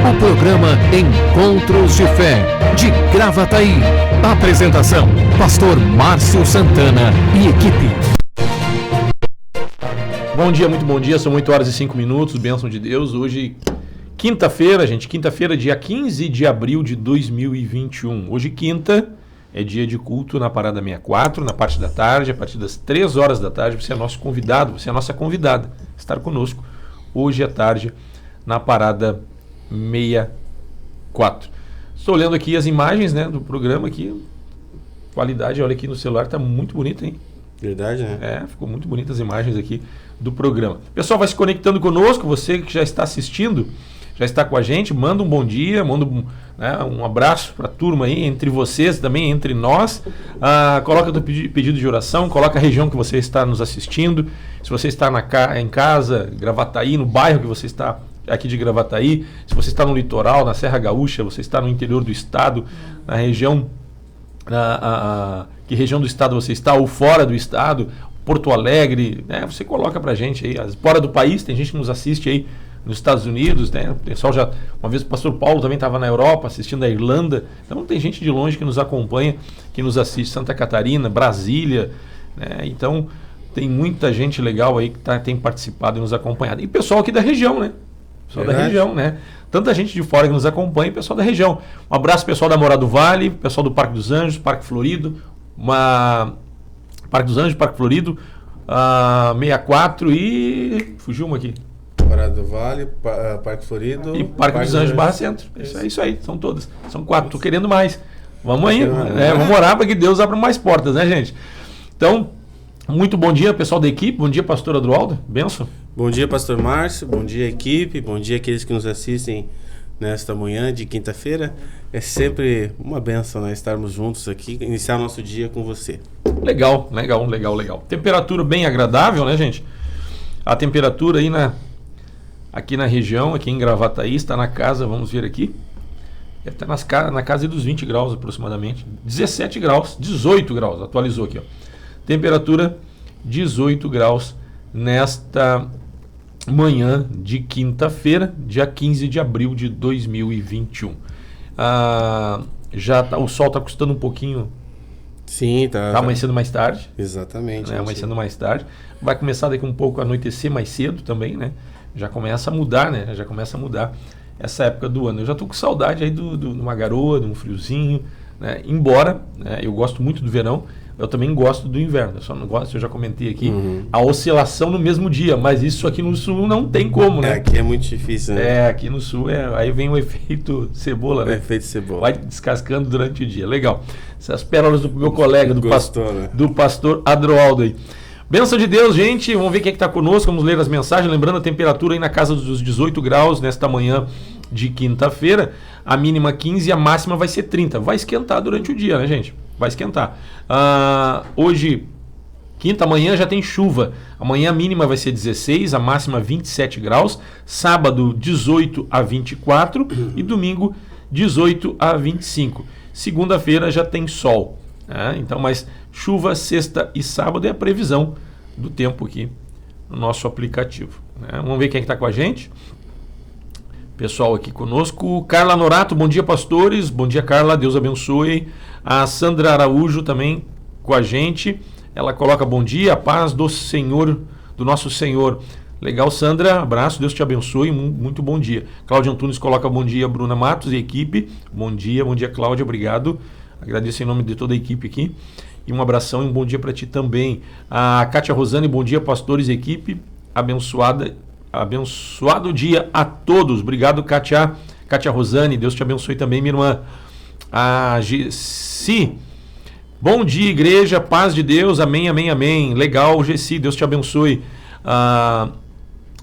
O programa Encontros de Fé, de Gravataí. Apresentação, Pastor Márcio Santana e equipe. Bom dia, muito bom dia. São 8 horas e 5 minutos, bênção de Deus. Hoje, quinta-feira, gente. Quinta-feira, dia 15 de abril de 2021. Hoje, quinta, é dia de culto na Parada 64, na parte da tarde, a partir das 3 horas da tarde. Você é nosso convidado, você é a nossa convidada a estar conosco hoje à tarde na Parada 64. Estou olhando aqui as imagens, né, do programa aqui. Qualidade, olha aqui no celular, tá muito bonito, hein? Verdade, né? É, ficou muito bonitas as imagens aqui do programa. O pessoal vai se conectando conosco, você que já está assistindo, já está com a gente, manda um bom dia, manda um abraço para a turma aí, entre vocês também, entre nós. Coloca o pedido de oração, coloca a região que você está nos assistindo. Se você está em casa, Gravataí, no bairro que você está aqui de Gravataí, se você está no litoral, na Serra Gaúcha, você está no interior do estado, na região, que região do estado você está, ou fora do estado, Porto Alegre, né? Você coloca pra gente aí, fora do país, tem gente que nos assiste aí nos Estados Unidos, né? O pessoal já, uma vez o pastor Paulo também estava na Europa, assistindo a Irlanda, então tem gente de longe que nos acompanha, que nos assiste, Santa Catarina, Brasília, né? Então tem muita gente legal aí que tem participado e nos acompanhado. E pessoal aqui da região, né? Pessoal da região, né? Tanta gente de fora que nos acompanha e pessoal da região. Um abraço pessoal da Morada do Vale, pessoal do Parque dos Anjos, Parque Florido, Parque dos Anjos, Parque Florido, 64 e... fugiu uma aqui. Morada do Vale, Parque Florido... E Parque dos Anjos, Barra Centro. Isso aí, são todas. São 4, tô querendo mais. Vamos aí, vamos orar para que Deus abra mais portas, né, gente? Então, muito bom dia, pessoal da equipe. Bom dia, pastor Adroaldo. Benção. Bom dia, pastor Márcio. Bom dia, equipe. Bom dia aqueles que nos assistem nesta manhã de quinta-feira. É sempre uma bênção, né, estarmos juntos aqui, iniciar nosso dia com você. Legal. Temperatura bem agradável, né, gente? A temperatura aí aqui na região, aqui em Gravataí, está na casa, vamos ver aqui, deve estar na casa dos 20 graus aproximadamente. 17 graus, 18 graus, atualizou aqui, ó. Temperatura 18 graus nesta manhã de quinta-feira, dia 15 de abril de 2021. O sol está custando um pouquinho. Sim, tá amanhecendo mais tarde. Exatamente. Né? Amanhecendo mais tarde. Vai começar daqui um pouco a anoitecer mais cedo também, né? Já começa a mudar, né? Já começa a mudar essa época do ano. Eu já estou com saudade aí de uma garoa, de um friozinho, né? Embora, né, eu gosto muito do verão, eu também gosto do inverno. Eu só não gosto, eu já comentei aqui, a oscilação no mesmo dia, mas isso aqui no sul não tem como, né? Aqui é muito difícil, né? Aqui no sul aí vem o efeito cebola, né? O efeito cebola. Vai descascando durante o dia. Legal. Essas pérolas do meu colega, do pastor Adroaldo aí. Bênção de Deus, gente. Vamos ver quem é que está conosco. Vamos ler as mensagens. Lembrando a temperatura aí na casa dos 18 graus nesta manhã de quinta-feira. A mínima 15 e a máxima vai ser 30. Vai esquentar durante o dia, né, gente? Vai esquentar. Hoje, quinta, amanhã já tem chuva. Amanhã a mínima vai ser 16, a máxima 27 graus. Sábado, 18 a 24 e domingo, 18 a 25. Segunda-feira já tem sol. Então, mas chuva sexta e sábado é a previsão do tempo aqui no nosso aplicativo. Vamos ver quem está com a gente. Pessoal aqui conosco. Carla Norato, bom dia, pastores. Bom dia, Carla, Deus abençoe. A Sandra Araújo também com a gente. Ela coloca bom dia, a paz do Senhor, do nosso Senhor. Legal, Sandra, abraço, Deus te abençoe, muito bom dia. Cláudia Antunes coloca bom dia, Bruna Matos e equipe. Bom dia, Cláudia, obrigado. Agradeço em nome de toda a equipe aqui. E um abração e um bom dia para ti também. A Kátia Rosane, bom dia, pastores e equipe. Abençoado dia a todos. Obrigado, Kátia Rosane, Deus te abençoe também, minha irmã. A Gessi, bom dia, igreja, paz de Deus, amém, amém, amém. Legal, Gessi, Deus te abençoe. A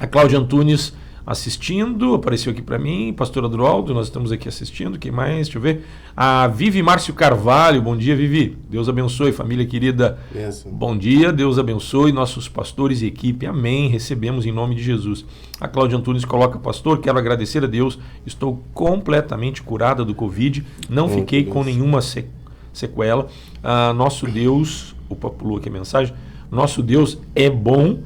Cláudia Antunes assistindo, apareceu aqui para mim. Pastor Adroaldo, nós estamos aqui assistindo. Quem mais? Deixa eu ver. A Vivi Márcio Carvalho, bom dia, Vivi. Deus abençoe, família querida. Bom dia, Deus abençoe nossos pastores e equipe. Amém. Recebemos em nome de Jesus. A Cláudia Antunes coloca, pastor, quero agradecer a Deus. Estou completamente curada do Covid. Não fiquei com nenhuma sequela. Nosso Deus, opa, pulou aqui a mensagem. Nosso Deus é bom.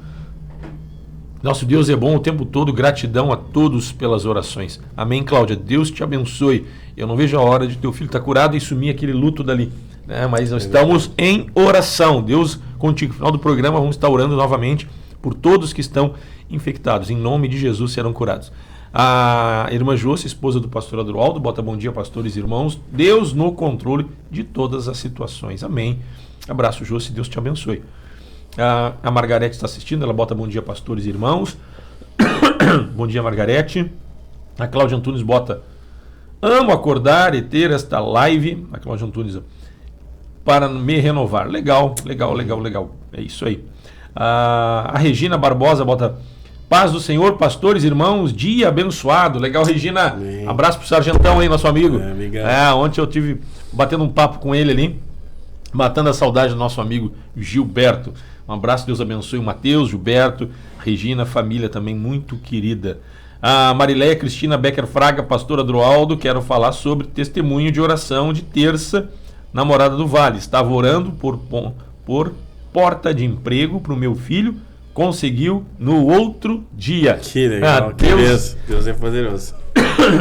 Nosso Deus é bom o tempo todo, gratidão a todos pelas orações. Amém, Cláudia? Deus te abençoe. Eu não vejo a hora de teu filho estar curado e sumir aquele luto dali, né? Mas nós estamos em oração. Deus contigo. No final do programa vamos estar orando novamente por todos que estão infectados. Em nome de Jesus serão curados. A irmã Jôcia, esposa do pastor Adroaldo, bota bom dia, pastores e irmãos. Deus no controle de todas as situações. Amém. Abraço, Jôcia, Deus te abençoe. A Margarete está assistindo, ela bota bom dia, pastores e irmãos. Bom dia, Margarete. A Cláudia Antunes bota: amo acordar e ter esta live. A Cláudia Antunes, para me renovar. Legal. É isso aí. A Regina Barbosa bota: paz do Senhor, pastores e irmãos, dia abençoado. Legal, Regina. Amém. Abraço pro Sargentão aí, nosso amigo. Ontem eu tive batendo um papo com ele ali, matando a saudade do nosso amigo Gilberto. Um abraço, Deus abençoe o Mateus, Gilberto, Regina, família também muito querida. A Marileia Cristina Becker Fraga, pastora Adroaldo, quero falar sobre testemunho de oração de terça na Morada do Vale. Estava orando por porta de emprego para o meu filho, conseguiu no outro dia. Que legal, Deus é poderoso.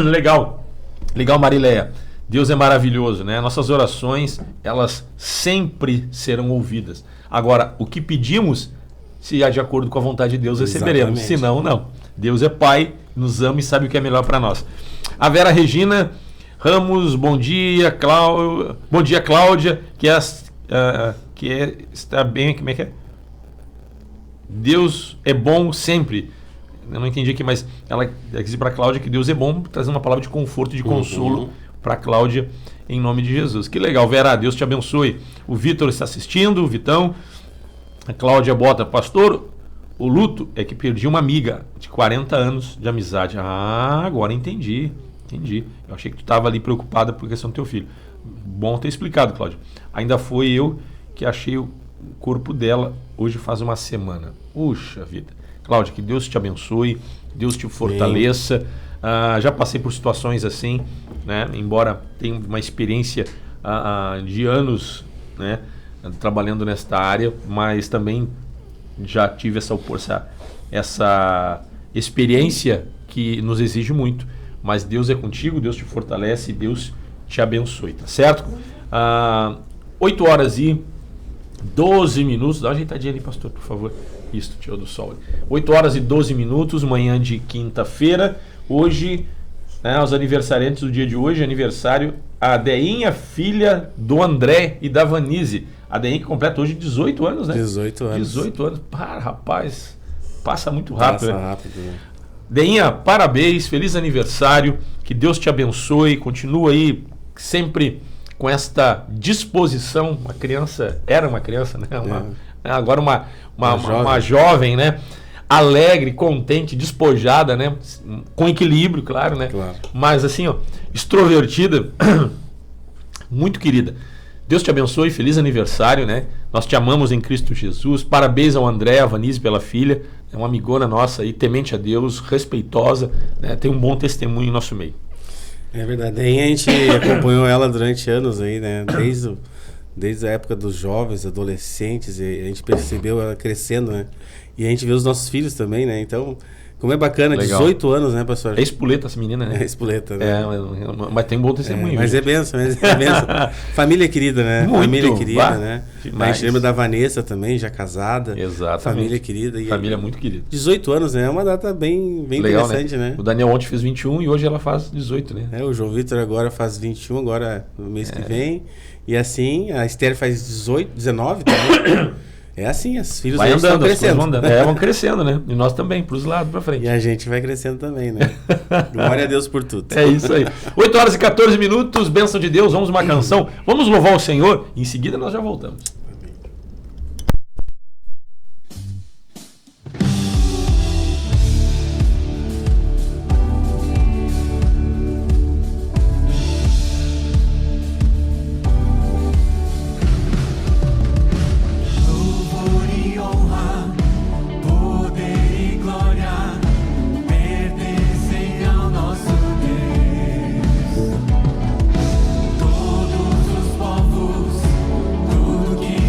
Legal, Marileia. Deus é maravilhoso, né? Nossas orações, elas sempre serão ouvidas. Agora, o que pedimos, se é de acordo com a vontade de Deus, receberemos. Se não, não. Deus é Pai, nos ama e sabe o que é melhor para nós. A Vera Regina Ramos, bom dia, Cláudia, está bem, como é que é? Deus é bom sempre. Eu não entendi aqui, mas ela diz para a Cláudia que Deus é bom, trazendo uma palavra de conforto e de consolo para a Cláudia, em nome de Jesus. Que legal, Vera, Deus te abençoe. O Vitor está assistindo, o Vitão. A Cláudia bota: pastor, o luto é que perdi uma amiga de 40 anos de amizade. Ah, agora entendi. Eu achei que tu estava ali preocupada por questão do teu filho. Bom ter explicado, Cláudia. Ainda foi eu que achei o corpo dela hoje faz uma semana. Puxa vida. Cláudia, que Deus te abençoe, Deus te fortaleça. Já passei por situações assim, né? Embora tenha uma experiência de anos, né, trabalhando nesta área, mas também já tive essa experiência que nos exige muito. Mas Deus é contigo, Deus te fortalece e Deus te abençoe, tá certo? 8 horas e 12 minutos. Dá uma ajeitadinha ali, pastor, por favor. Isso, tirou do sol. 8 horas e 12 minutos, manhã de quinta-feira. Hoje, né, os aniversariantes do dia de hoje, aniversário a Deinha, filha do André e da Vanise. A Deinha que completa hoje 18 anos, né? 18 anos. 18 anos. Rapaz, passa muito rápido. Passa rápido, né? Deinha, parabéns, feliz aniversário, que Deus te abençoe, continua aí sempre com esta disposição. Uma criança, era uma criança, né? Agora uma jovem, né? Alegre, contente, despojada, né? Com equilíbrio, claro, né? Claro. Mas assim, ó, extrovertida, muito querida. Deus te abençoe, feliz aniversário, né? Nós te amamos em Cristo Jesus. Parabéns ao André, a Vanise pela filha. É uma amigona nossa aí, temente a Deus, respeitosa, né? Tem um bom testemunho em nosso meio. É verdade. Aí a gente acompanhou ela durante anos aí, né? Desde a época dos jovens, adolescentes, e a gente percebeu ela crescendo, né? E a gente vê os nossos filhos também, né? Então, como é bacana, legal. 18 anos, né, pastor? É espoleta essa menina, né? É espoleta, né? Mas tem um bom testemunho. Mas é benção. Família querida, né? Muito, família querida, né? Demais. A gente lembra da Vanessa também, já casada. Exatamente. Família querida. Família muito querida. 18 anos, né? É uma data bem legal, interessante, né? O Daniel ontem fez 21 e hoje ela faz 18, né? O João Vitor agora faz 21, agora no mês que vem. E assim, a Esther faz 19 também. É assim, os filhos vai andando, estão crescendo. Vão crescendo, né? E nós também, para os lados, para frente. E a gente vai crescendo também, né? Glória a Deus por tudo. É isso aí. 8 horas e 14 minutos, bênção de Deus, vamos uma canção. Vamos louvar o Senhor. Em seguida nós já voltamos. Todos os povos, tudo que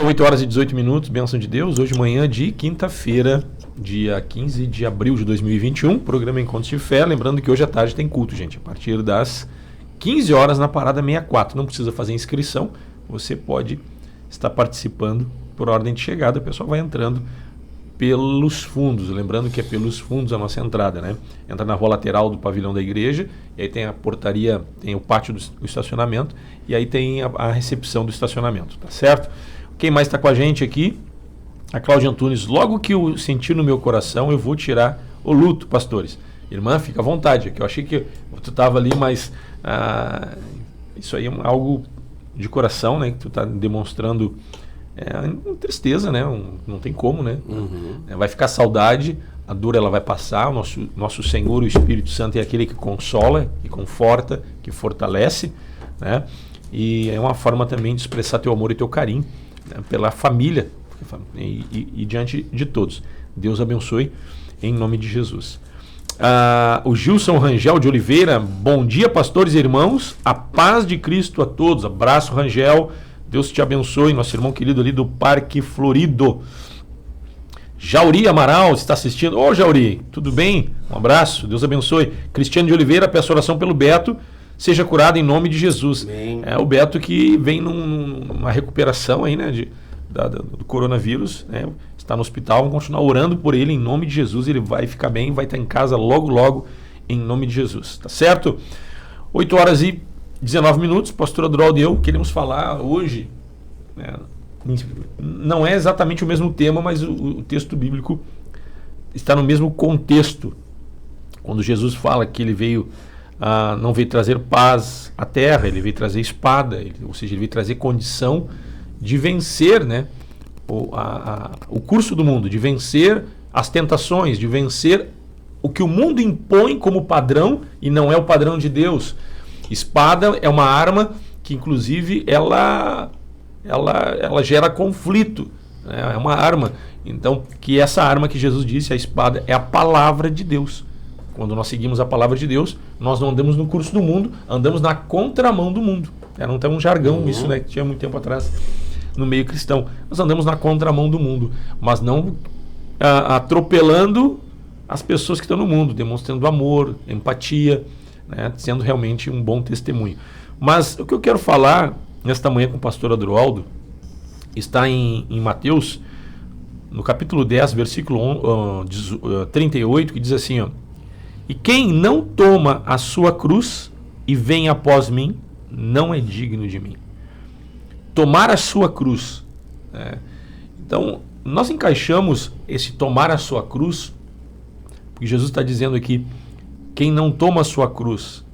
8 horas e 18 minutos, bênção de Deus. Hoje manhã de quinta-feira, dia 15 de abril de 2021, programa Encontros de Fé. Lembrando que hoje à tarde tem culto, gente, a partir das 15 horas na Parada 64. Não precisa fazer inscrição, você pode estar participando por ordem de chegada. O pessoal vai entrando pelos fundos, lembrando que é pelos fundos a nossa entrada, né? Entra na rua lateral do pavilhão da igreja, e aí tem a portaria, tem o pátio do estacionamento, e aí tem a recepção do estacionamento, tá certo? Quem mais está com a gente aqui? A Cláudia Antunes. Logo que eu sentir no meu coração, eu vou tirar o luto, pastores. Irmã, fica à vontade, que eu achei que tu estava ali, mas isso aí é algo de coração, né? Que tu está demonstrando tristeza, né? Não tem como, né? Vai ficar saudade, a dor ela vai passar. O nosso Senhor, o Espírito Santo, é aquele que consola, que conforta, que fortalece, né? E é uma forma também de expressar teu amor e teu carinho, né? Pela família e diante de todos. Deus abençoe em nome de Jesus. O Gilson Rangel de Oliveira. Bom dia, pastores e irmãos, a paz de Cristo a todos. Abraço, Rangel, Deus te abençoe, nosso irmão querido ali do Parque Florido. Jauri Amaral está assistindo. Ô Jauri, tudo bem? Um abraço, Deus abençoe. Cristiano de Oliveira, peço oração pelo Beto, seja curado em nome de Jesus. Bem. É o Beto que vem numa recuperação aí, né, do coronavírus, né? Está no hospital, vamos continuar orando por ele em nome de Jesus. Ele vai ficar bem, vai estar em casa logo em nome de Jesus, tá certo? 8 horas e 19 minutos, pastor Adroaldo e eu queremos falar hoje, né, não é exatamente o mesmo tema, mas o texto bíblico está no mesmo contexto. Quando Jesus fala que ele não veio trazer paz à terra, ele veio trazer espada, ou seja, ele veio trazer condição de vencer, né, o curso do mundo, de vencer as tentações, de vencer o que o mundo impõe como padrão e não é o padrão de Deus. Espada é uma arma que, inclusive, ela gera conflito, né? É uma arma. Então, que essa arma que Jesus disse, a espada, é a palavra de Deus. Quando nós seguimos a palavra de Deus, nós não andamos no curso do mundo, andamos na contramão do mundo. Era um jargão isso, né, que tinha muito tempo atrás no meio cristão. Nós andamos na contramão do mundo, mas não atropelando as pessoas que estão no mundo, demonstrando amor, empatia, né, sendo realmente um bom testemunho. Mas o que eu quero falar nesta manhã com o pastor Adroaldo está em Mateus, no capítulo 10, versículo 38, que diz assim, ó: e quem não toma a sua cruz e vem após mim, não é digno de mim. Tomar a sua cruz, né? Então, nós encaixamos esse tomar a sua cruz, porque Jesus está dizendo aqui: quem não toma a sua cruz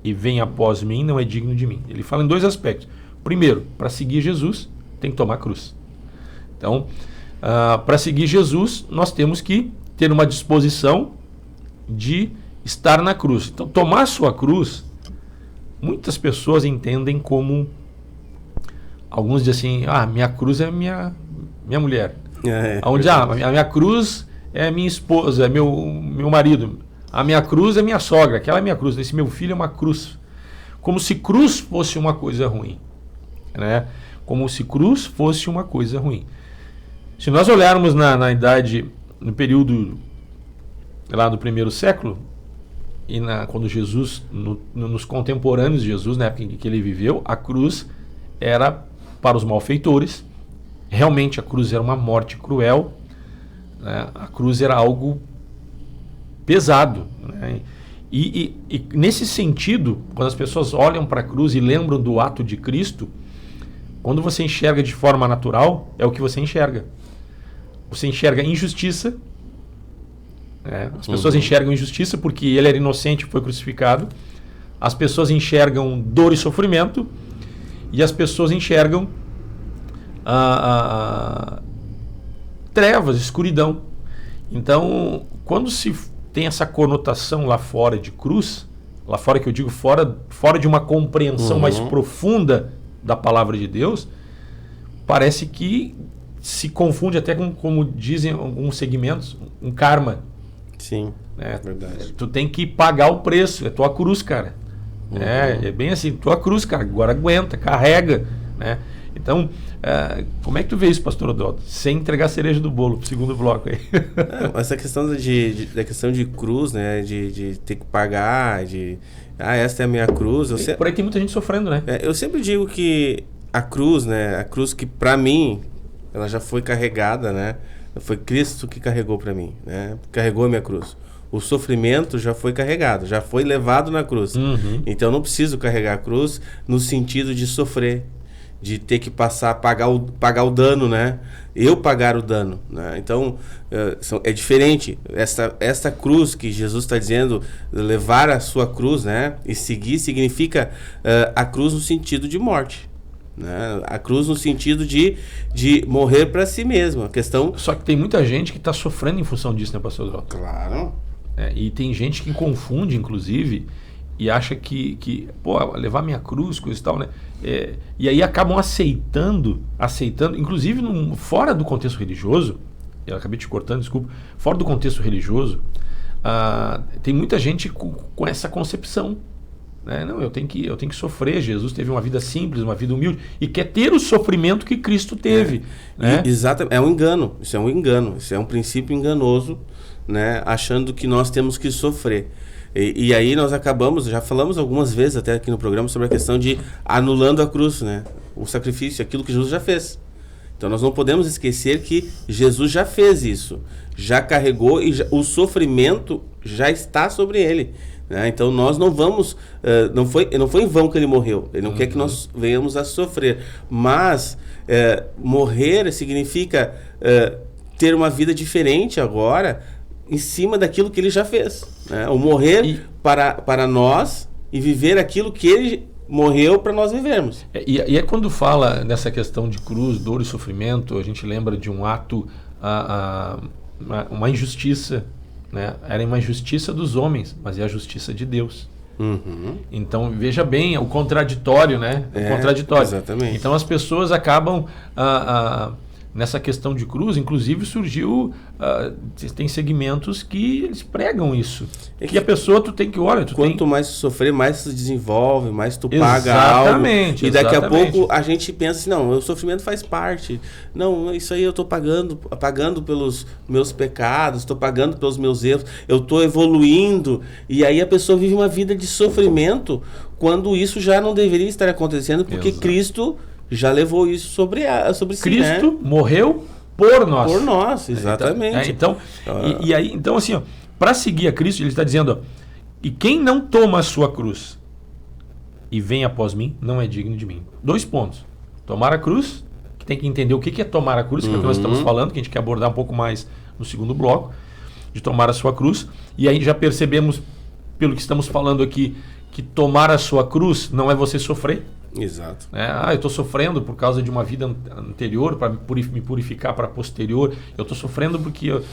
e vem após mim, não é digno de mim. Ele fala em dois aspectos. Primeiro, para seguir Jesus, tem que tomar a cruz. Então, para seguir Jesus, nós temos que ter uma disposição de estar na cruz. Então, tomar a sua cruz, muitas pessoas entendem como... Alguns dizem assim: minha cruz é minha mulher. Onde a minha cruz é minha esposa, é meu marido. A minha cruz é minha sogra, aquela é minha cruz. Esse meu filho é uma cruz. Como se cruz fosse uma coisa ruim, né? Como se cruz fosse uma coisa ruim. Se nós olharmos na idade, no período lá do primeiro século, e quando Jesus, nos contemporâneos de Jesus, na época em que ele viveu, a cruz era para os malfeitores. Realmente a cruz era uma morte cruel, né? A cruz era algo pesado, né? E nesse sentido, quando as pessoas olham para a cruz e lembram do ato de Cristo, quando você enxerga de forma natural, é o que você enxerga. Você enxerga injustiça, né? As pessoas enxergam injustiça porque ele era inocente e foi crucificado. As pessoas enxergam dor e sofrimento, e as pessoas enxergam trevas, escuridão. Então, quando se tem essa conotação lá fora de cruz, lá fora que eu digo fora de uma compreensão mais profunda da palavra de Deus, parece que se confunde até com, como dizem alguns segmentos, um karma. Sim, verdade. Tu tem que pagar o preço, é tua cruz, cara. É bem assim, tua cruz, cara, agora aguenta, carrega, né? Então, como é que tu vê isso, pastor Odaldo? Sem entregar a cereja do bolo pro segundo bloco aí. Essa questão da questão de cruz, né? De ter que pagar, esta é a minha cruz. Por aí tem muita gente sofrendo, né? Eu sempre digo que a cruz, né? A cruz que pra mim, ela já foi carregada, né? Foi Cristo que carregou pra mim, né? Carregou a minha cruz. O sofrimento já foi carregado, já foi levado na cruz. Então eu não preciso carregar a cruz no sentido de sofrer, de ter que pagar o dano, né? Eu pagar o dano, né? Então é diferente. Essa cruz que Jesus está dizendo, levar a sua cruz, né? E seguir significa a cruz no sentido de morte, né? A cruz no sentido de morrer para si mesmo. A questão. Só que tem muita gente que está sofrendo em função disso, né, pastor Odaldo? Claro. E tem gente que confunde, inclusive, e acha que levar minha cruz, coisa e tal, né? E aí acabam aceitando, inclusive fora do contexto religioso, eu acabei te cortando, desculpa, fora do contexto religioso, tem muita gente com essa concepção, né? Não, eu tenho que sofrer. Jesus teve uma vida simples, uma vida humilde, e quer ter o sofrimento que Cristo teve. Né? Exatamente, é um engano, isso é um princípio enganoso, né? Achando que nós temos que sofrer. E aí nós acabamos, já falamos algumas vezes até aqui no programa sobre a questão de anulando a cruz, né? O sacrifício, aquilo que Jesus já fez. Então nós não podemos esquecer que Jesus já fez isso, já carregou e o sofrimento já está sobre ele, né? Então nós não vamos, não foi em vão que ele morreu, ele não quer que nós venhamos a sofrer, mas morrer significa ter uma vida diferente agora, em cima daquilo que ele já fez, né? O morrer para nós e viver aquilo que ele morreu para nós vivermos. E é quando fala nessa questão de cruz, dor e sofrimento, a gente lembra de um ato, uma injustiça, né? Era uma injustiça dos homens, mas é a justiça de Deus. Então veja bem o contraditório, né? O contraditório. Exatamente. Então as pessoas acabam nessa questão de cruz, inclusive surgiu, tem segmentos que eles pregam isso. Que a pessoa, tu tem que, olha... Quanto mais tu sofrer, mais tu desenvolve, mais tu paga algo. E daqui a pouco a gente pensa assim, não, o sofrimento faz parte. Não, isso aí eu estou pagando pelos meus pecados, estou pagando pelos meus erros, eu estou evoluindo. E aí a pessoa vive uma vida de sofrimento quando isso já não deveria estar acontecendo, porque Cristo já levou isso sobre si, Cristo, né? Morreu por nós. Por nós, exatamente. Então, assim, para seguir a Cristo, ele está dizendo, e quem não toma a sua cruz e vem após mim, não é digno de mim. 2 pontos. Tomar a cruz, que tem que entender o que é tomar a cruz, que é o que nós estamos falando, que a gente quer abordar um pouco mais no segundo bloco, de tomar a sua cruz. E aí já percebemos, pelo que estamos falando aqui, que tomar a sua cruz não é você sofrer. Exato. Eu estou sofrendo por causa de uma vida anterior, para me purificar para posterior. Eu estou sofrendo porque eu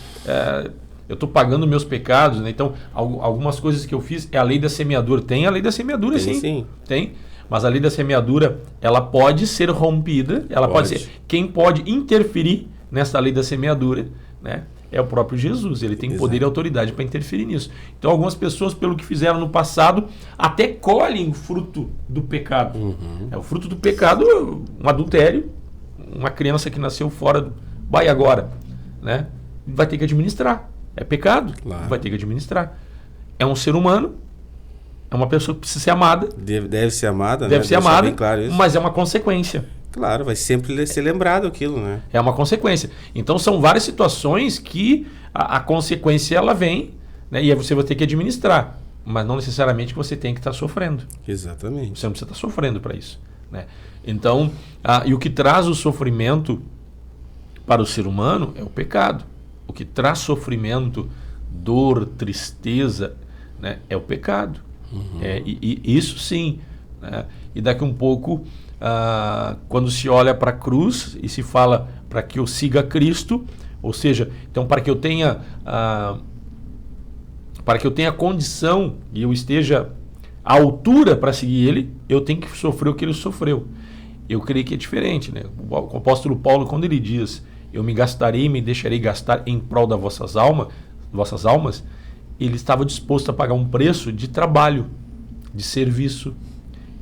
estou pagando meus pecados, né? Então, algumas coisas que eu fiz é a lei da semeadura. Tem a lei da semeadura, sim. Tem. Mas a lei da semeadura, ela pode ser rompida. Ela pode ser. Quem pode interferir nessa lei da semeadura, né? É o próprio Jesus, ele tem poder e autoridade para interferir nisso. Então algumas pessoas, pelo que fizeram no passado, até colhem o fruto do pecado. O fruto do pecado, um adultério, uma criança que nasceu fora, vai agora, né? Vai ter que administrar. É pecado, vai ter que administrar. É um ser humano, é uma pessoa que precisa ser amada. Deve ser amada, deve ser amada, bem claro isso. Mas é uma consequência. Claro, vai sempre ser lembrado aquilo, né? É uma consequência. Então são várias situações que a consequência ela vem, né? E aí você vai ter que administrar. Mas não necessariamente que você tem que estar sofrendo. Exatamente. Você não precisa estar sofrendo para isso, né? Então, e o que traz o sofrimento para o ser humano é o pecado. O que traz sofrimento, dor, tristeza, né, é o pecado. E isso sim, né? E daqui um pouco... quando se olha para a cruz e se fala para que eu siga Cristo, ou seja, então para que eu tenha condição e eu esteja à altura para seguir Ele, eu tenho que sofrer o que Ele sofreu. Eu creio que é diferente, né? O apóstolo Paulo, quando ele diz, eu me gastarei e me deixarei gastar em prol das vossas almas, ele estava disposto a pagar um preço de trabalho, de serviço,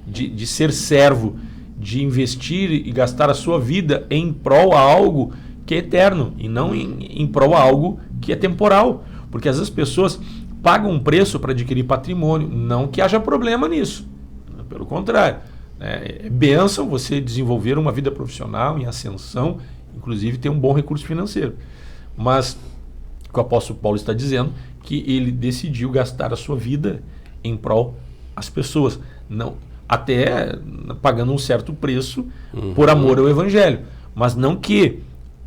de ser servo. de investir e gastar a sua vida em prol a algo que é eterno e não em prol a algo que é temporal. Porque às vezes as pessoas pagam um preço para adquirir patrimônio, não que haja problema nisso, pelo contrário. É bênção você desenvolver uma vida profissional em ascensão, inclusive ter um bom recurso financeiro. Mas o que o apóstolo Paulo está dizendo que ele decidiu gastar a sua vida em prol às pessoas, não, até pagando um certo preço por amor ao evangelho, mas não que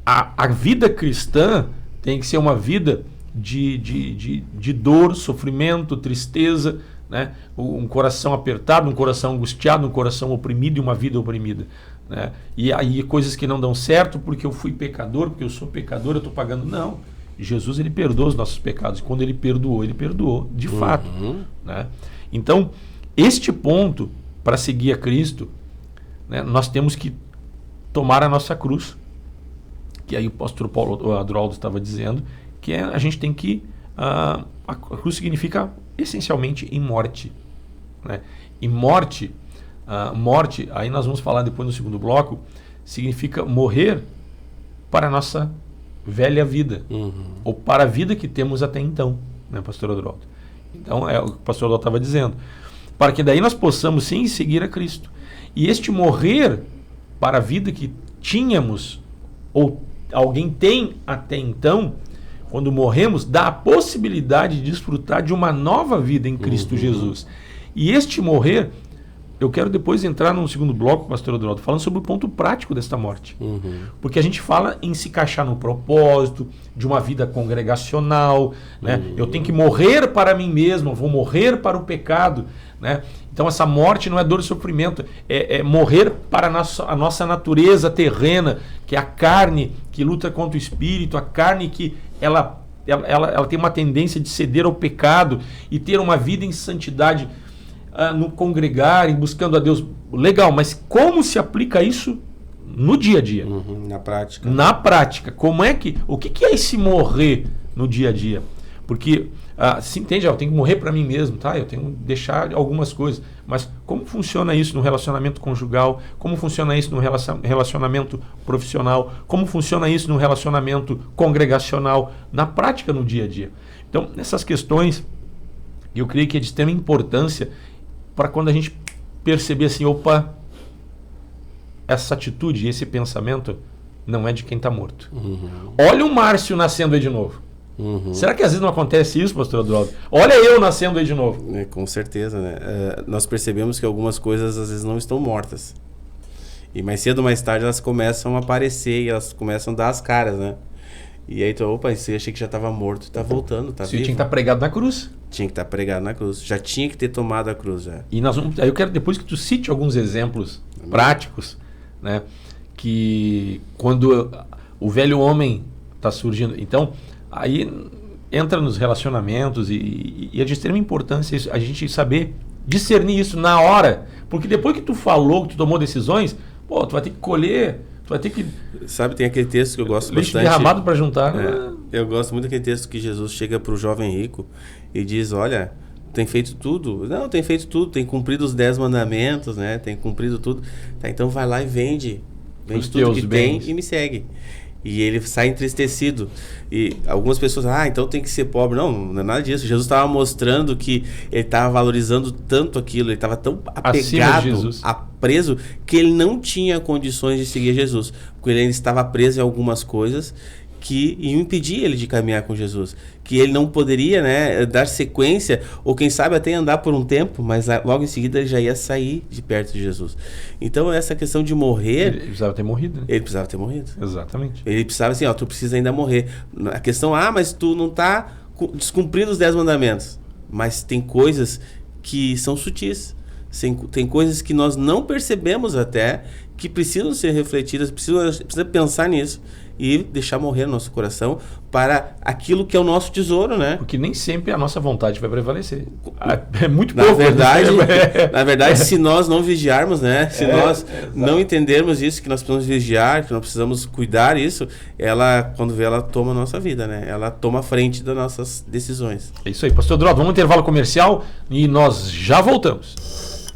a vida cristã tem que ser uma vida de dor, sofrimento, tristeza, né? Um coração apertado, um coração angustiado, um coração oprimido e uma vida oprimida, né? E aí coisas que não dão certo porque eu fui pecador, porque eu sou pecador, eu estou pagando. Não, Jesus ele perdoa os nossos pecados. E quando ele perdoou de fato, né? Então, este ponto, para seguir a Cristo, né, nós temos que tomar a nossa cruz, que aí o pastor Paulo Adroaldo estava dizendo, que a gente tem que... a cruz significa essencialmente em morte, né? E morte, aí nós vamos falar depois no segundo bloco, significa morrer para a nossa velha vida, ou para a vida que temos até então, né, pastor Adroaldo? Então é o que o pastor Adroaldo estava dizendo, para que daí nós possamos sim seguir a Cristo. E este morrer para a vida que tínhamos, ou alguém tem até então, quando morremos, dá a possibilidade de desfrutar de uma nova vida em Cristo Jesus. E este morrer, eu quero depois entrar no segundo bloco, pastor Adroaldo, falando sobre o ponto prático desta morte. Porque a gente fala em se encaixar no propósito, de uma vida congregacional, né? Eu tenho que morrer para mim mesmo, vou morrer para o pecado, né? Então essa morte não é dor e sofrimento, é morrer para a nossa natureza terrena, que é a carne que luta contra o espírito, a carne que ela tem uma tendência de ceder ao pecado e ter uma vida em santidade, no congregar e buscando a Deus. Legal, mas como se aplica isso no dia a dia? Na prática. Na prática. O que é esse morrer no dia a dia? Porque, se entende, eu tenho que morrer para mim mesmo, tá? Eu tenho que deixar algumas coisas. Mas como funciona isso no relacionamento conjugal? Como funciona isso no relacionamento profissional? Como funciona isso no relacionamento congregacional? Na prática, no dia a dia. Então, essas questões, eu creio que é de extrema importância para quando a gente perceber assim, opa, essa atitude, esse pensamento não é de quem está morto. Olha o Márcio nascendo aí de novo. Será que às vezes não acontece isso, pastor Adroaldo? Olha eu nascendo aí de novo. Com certeza, né? Nós percebemos que algumas coisas às vezes não estão mortas. E mais cedo ou mais tarde elas começam a aparecer e elas começam a dar as caras, né? E aí tu, opa, você achei que já estava morto, está voltando, tá vivo. Tinha que estar pregado na cruz. Tinha que estar pregado na cruz. Já tinha que ter tomado a cruz, já. E aí eu quero depois que tu cite alguns exemplos práticos, né? Que quando o velho homem está surgindo. Então, aí entra nos relacionamentos e é de extrema importância a gente saber discernir isso na hora. Porque depois que tu falou, que tu tomou decisões, pô, tu vai ter que colher, tu vai ter que... Sabe, tem aquele texto que eu gosto bastante. Lixo derramado para juntar. Eu gosto muito daquele texto que Jesus chega para o jovem rico e diz, olha, tem feito tudo. Não, tem feito tudo, tem cumprido os 10 mandamentos, né? Tem cumprido tudo. Tá, então vai lá e vende tudo que tem e me segue. E ele sai entristecido. E algumas pessoas, então tem que ser pobre. Não, não é nada disso. Jesus estava mostrando que ele estava valorizando tanto aquilo, ele estava tão apegado, preso, que ele não tinha condições de seguir Jesus. Porque ele ainda estava preso em algumas coisas que iam impedir ele de caminhar com Jesus. Que ele não poderia, né, dar sequência, ou quem sabe até andar por um tempo, mas logo em seguida ele já ia sair de perto de Jesus. Então essa questão de morrer... Ele precisava ter morrido, né? Ele precisava ter morrido. Exatamente. Ele precisava assim, tu precisa ainda morrer. A questão, mas tu não está descumprindo os 10 mandamentos. Mas tem coisas que são sutis. Tem coisas que nós não percebemos até, que precisam ser refletidas, precisa pensar nisso e deixar morrer no nosso coração para aquilo que é o nosso tesouro, né? Porque nem sempre a nossa vontade vai prevalecer. É muito pouco. Na verdade, se nós não vigiarmos, né? Se nós não entendermos isso, que nós precisamos vigiar, que nós precisamos cuidar isso, ela, quando vê, ela toma a nossa vida, né? Ela toma a frente das nossas decisões. É isso aí, pastor Adroaldo. Vamos ao intervalo comercial e nós já voltamos.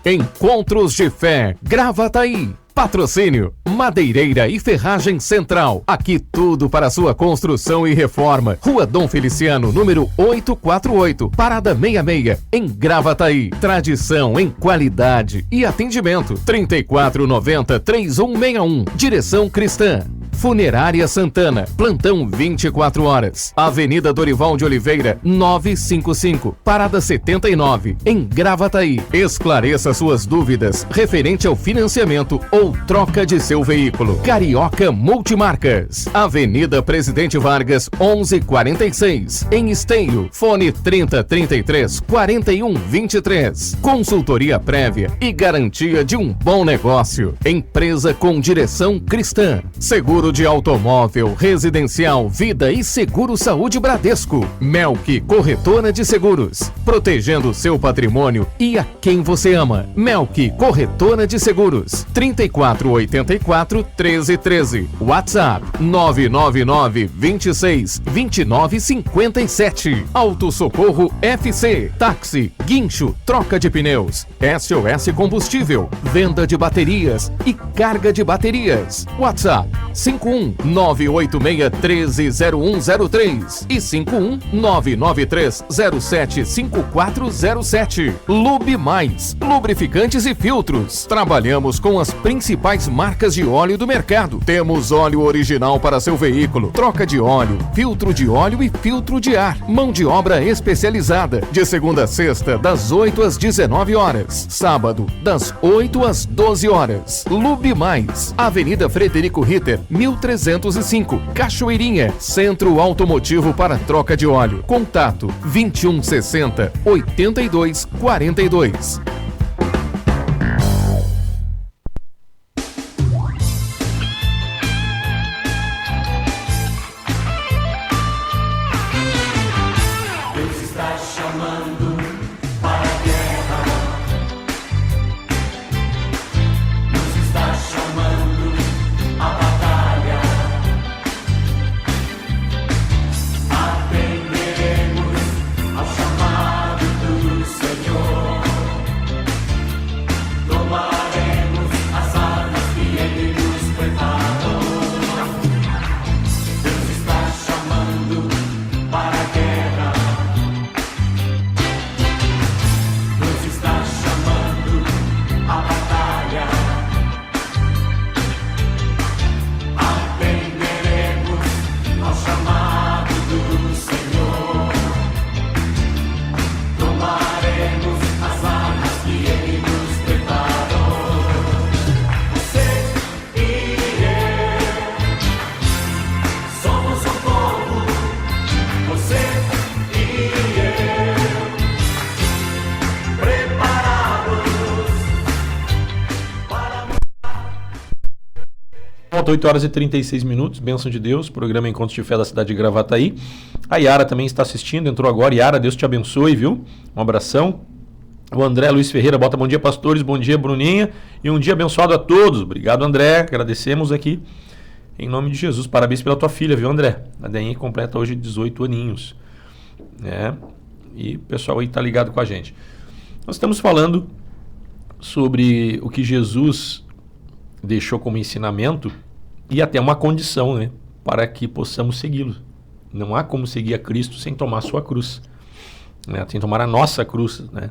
Encontros de Fé, Gravataí. Patrocínio, Madeireira e Ferragem Central. Aqui tudo para sua construção e reforma. Rua Dom Feliciano, número 848, Parada 66, em Gravataí. Tradição em qualidade e atendimento. 3490-3161. Direção Cristã. Funerária Santana, plantão 24 horas. Avenida Dorival de Oliveira, 955, Parada 79, em Gravataí. Esclareça suas dúvidas referente ao financiamento ou troca de seu veículo. Carioca Multimarcas, Avenida Presidente Vargas, 1146, em Esteio. Fone 3033-4123. Consultoria prévia e garantia de um bom negócio. Empresa com direção cristã. Seguro de automóvel, residencial, vida e seguro saúde Bradesco. Melk Corretora de Seguros, protegendo seu patrimônio e a quem você ama. Melk Corretora de Seguros, 3484-1313. WhatsApp 999-26-2957. Autossocorro FC, táxi, guincho, troca de pneus, SOS Combustível, venda de baterias e carga de baterias. WhatsApp 51986130103 e 51993075407. Lube Mais, lubrificantes e filtros. Trabalhamos com as principais marcas de óleo do mercado. Temos óleo original para seu veículo, troca de óleo, filtro de óleo e filtro de ar. Mão de obra especializada, de segunda a sexta, das 8 às 19 horas. Sábado, das 8 às 12 horas. Lube Mais, Avenida Frederico Ritter, 1305, Cachoeirinha, Centro Automotivo para troca de óleo. Contato 2160-8242. Volta 8 horas e 36 minutos, bênção de Deus, programa Encontros de Fé da cidade de Gravataí. A Yara também está assistindo, entrou agora. Yara, Deus te abençoe, viu? Um abração. O André Luiz Ferreira bota bom dia, pastores, bom dia, Bruninha, e um dia abençoado a todos. Obrigado, André, agradecemos aqui, em nome de Jesus. Parabéns pela tua filha, viu, André? A Deinha completa hoje 18 aninhos, né? E o pessoal aí tá ligado com a gente. Nós estamos falando sobre o que Jesus deixou como ensinamento e até uma condição, né, para que possamos segui-lo. Não há como seguir a Cristo sem tomar a sua cruz, né? Sem tomar a nossa cruz, né?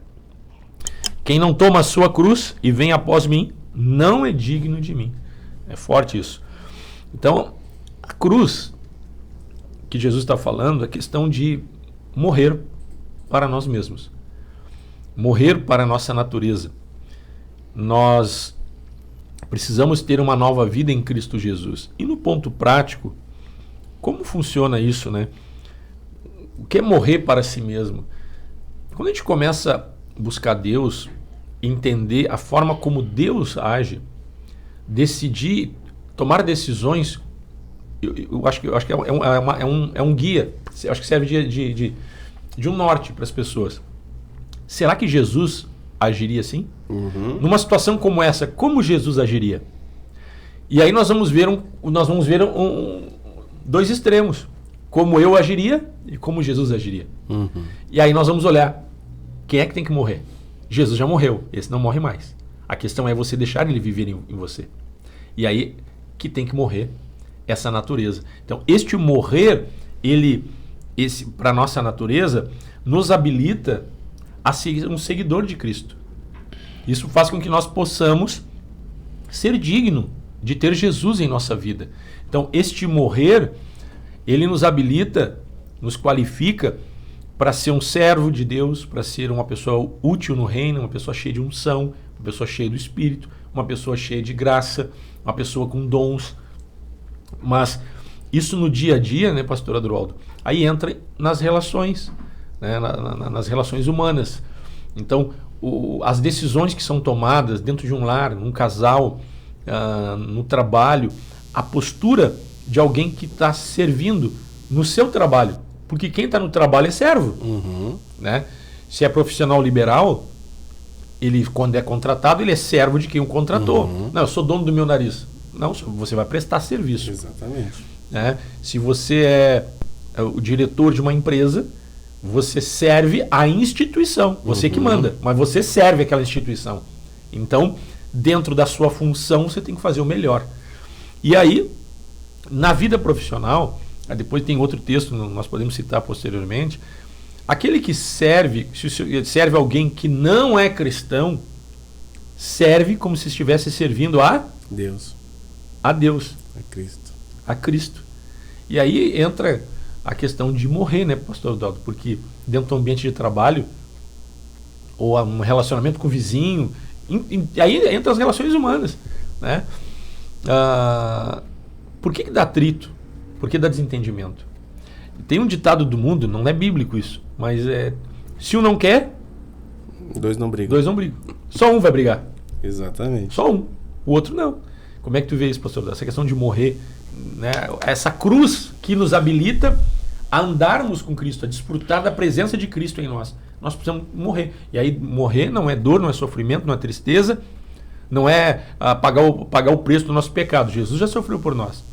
Quem não toma a sua cruz e vem após mim, não é digno de mim. É forte isso. Então, a cruz que Jesus está falando é questão de morrer para nós mesmos. Morrer para a nossa natureza. Nós precisamos ter uma nova vida em Cristo Jesus. E no ponto prático, como funciona isso, né? O que é morrer para si mesmo? Quando a gente começa a buscar Deus, entender a forma como Deus age, decidir, tomar decisões, eu acho que é um guia. Eu acho que serve de um norte para as pessoas. Será que Jesus agiria assim? Uhum. Numa situação como essa, como Jesus agiria? E aí nós vamos ver dois extremos. Como eu agiria e como Jesus agiria. Uhum. E aí nós vamos olhar, quem é que tem que morrer? Jesus já morreu, esse não morre mais. A questão é você deixar ele viver em você. E aí que tem que morrer essa natureza. Então, este morrer, para a nossa natureza, nos habilita a ser um seguidor de Cristo. Isso faz com que nós possamos ser digno de ter Jesus em nossa vida. Então, este morrer, ele nos habilita, nos qualifica para ser um servo de Deus, para ser uma pessoa útil no reino, uma pessoa cheia de unção, uma pessoa cheia do Espírito, uma pessoa cheia de graça, uma pessoa com dons. Mas isso no dia a dia, né, pastor Adroaldo, aí entra nas relações, né, nas relações humanas. Então, as decisões que são tomadas dentro de um lar, num casal, no trabalho, a postura de alguém que está servindo no seu trabalho. Porque quem está no trabalho é servo. Né? Se é profissional liberal, ele, quando é contratado, ele é servo de quem o contratou. Não, eu sou dono do meu nariz. Não, você vai prestar serviço. Exatamente. Né? Se você é o diretor de uma empresa, você serve a instituição. Você que manda, mas você serve aquela instituição. Então, dentro da sua função, você tem que fazer o melhor. E aí, na vida profissional, depois tem outro texto, nós podemos citar posteriormente, aquele que serve, se serve alguém que não é cristão, serve como se estivesse servindo a Deus. A Deus. A Cristo. A Cristo. E aí entra a questão de morrer, né, pastor Adaldo? Porque dentro do ambiente de trabalho, ou um relacionamento com o vizinho, aí entra as relações humanas, né? Por que dá atrito? Por que dá desentendimento? Tem um ditado do mundo, não é bíblico isso, mas se um não quer, dois não brigam. Dois não brigam. Só um vai brigar. Exatamente. Só um. O outro não. Como é que tu vê isso, pastor? Essa questão de morrer, né? Essa cruz que nos habilita a andarmos com Cristo, a desfrutar da presença de Cristo em nós. Nós precisamos morrer. E aí morrer não é dor, não é sofrimento, não é tristeza, não é pagar o preço do nosso pecado. Jesus já sofreu por nós.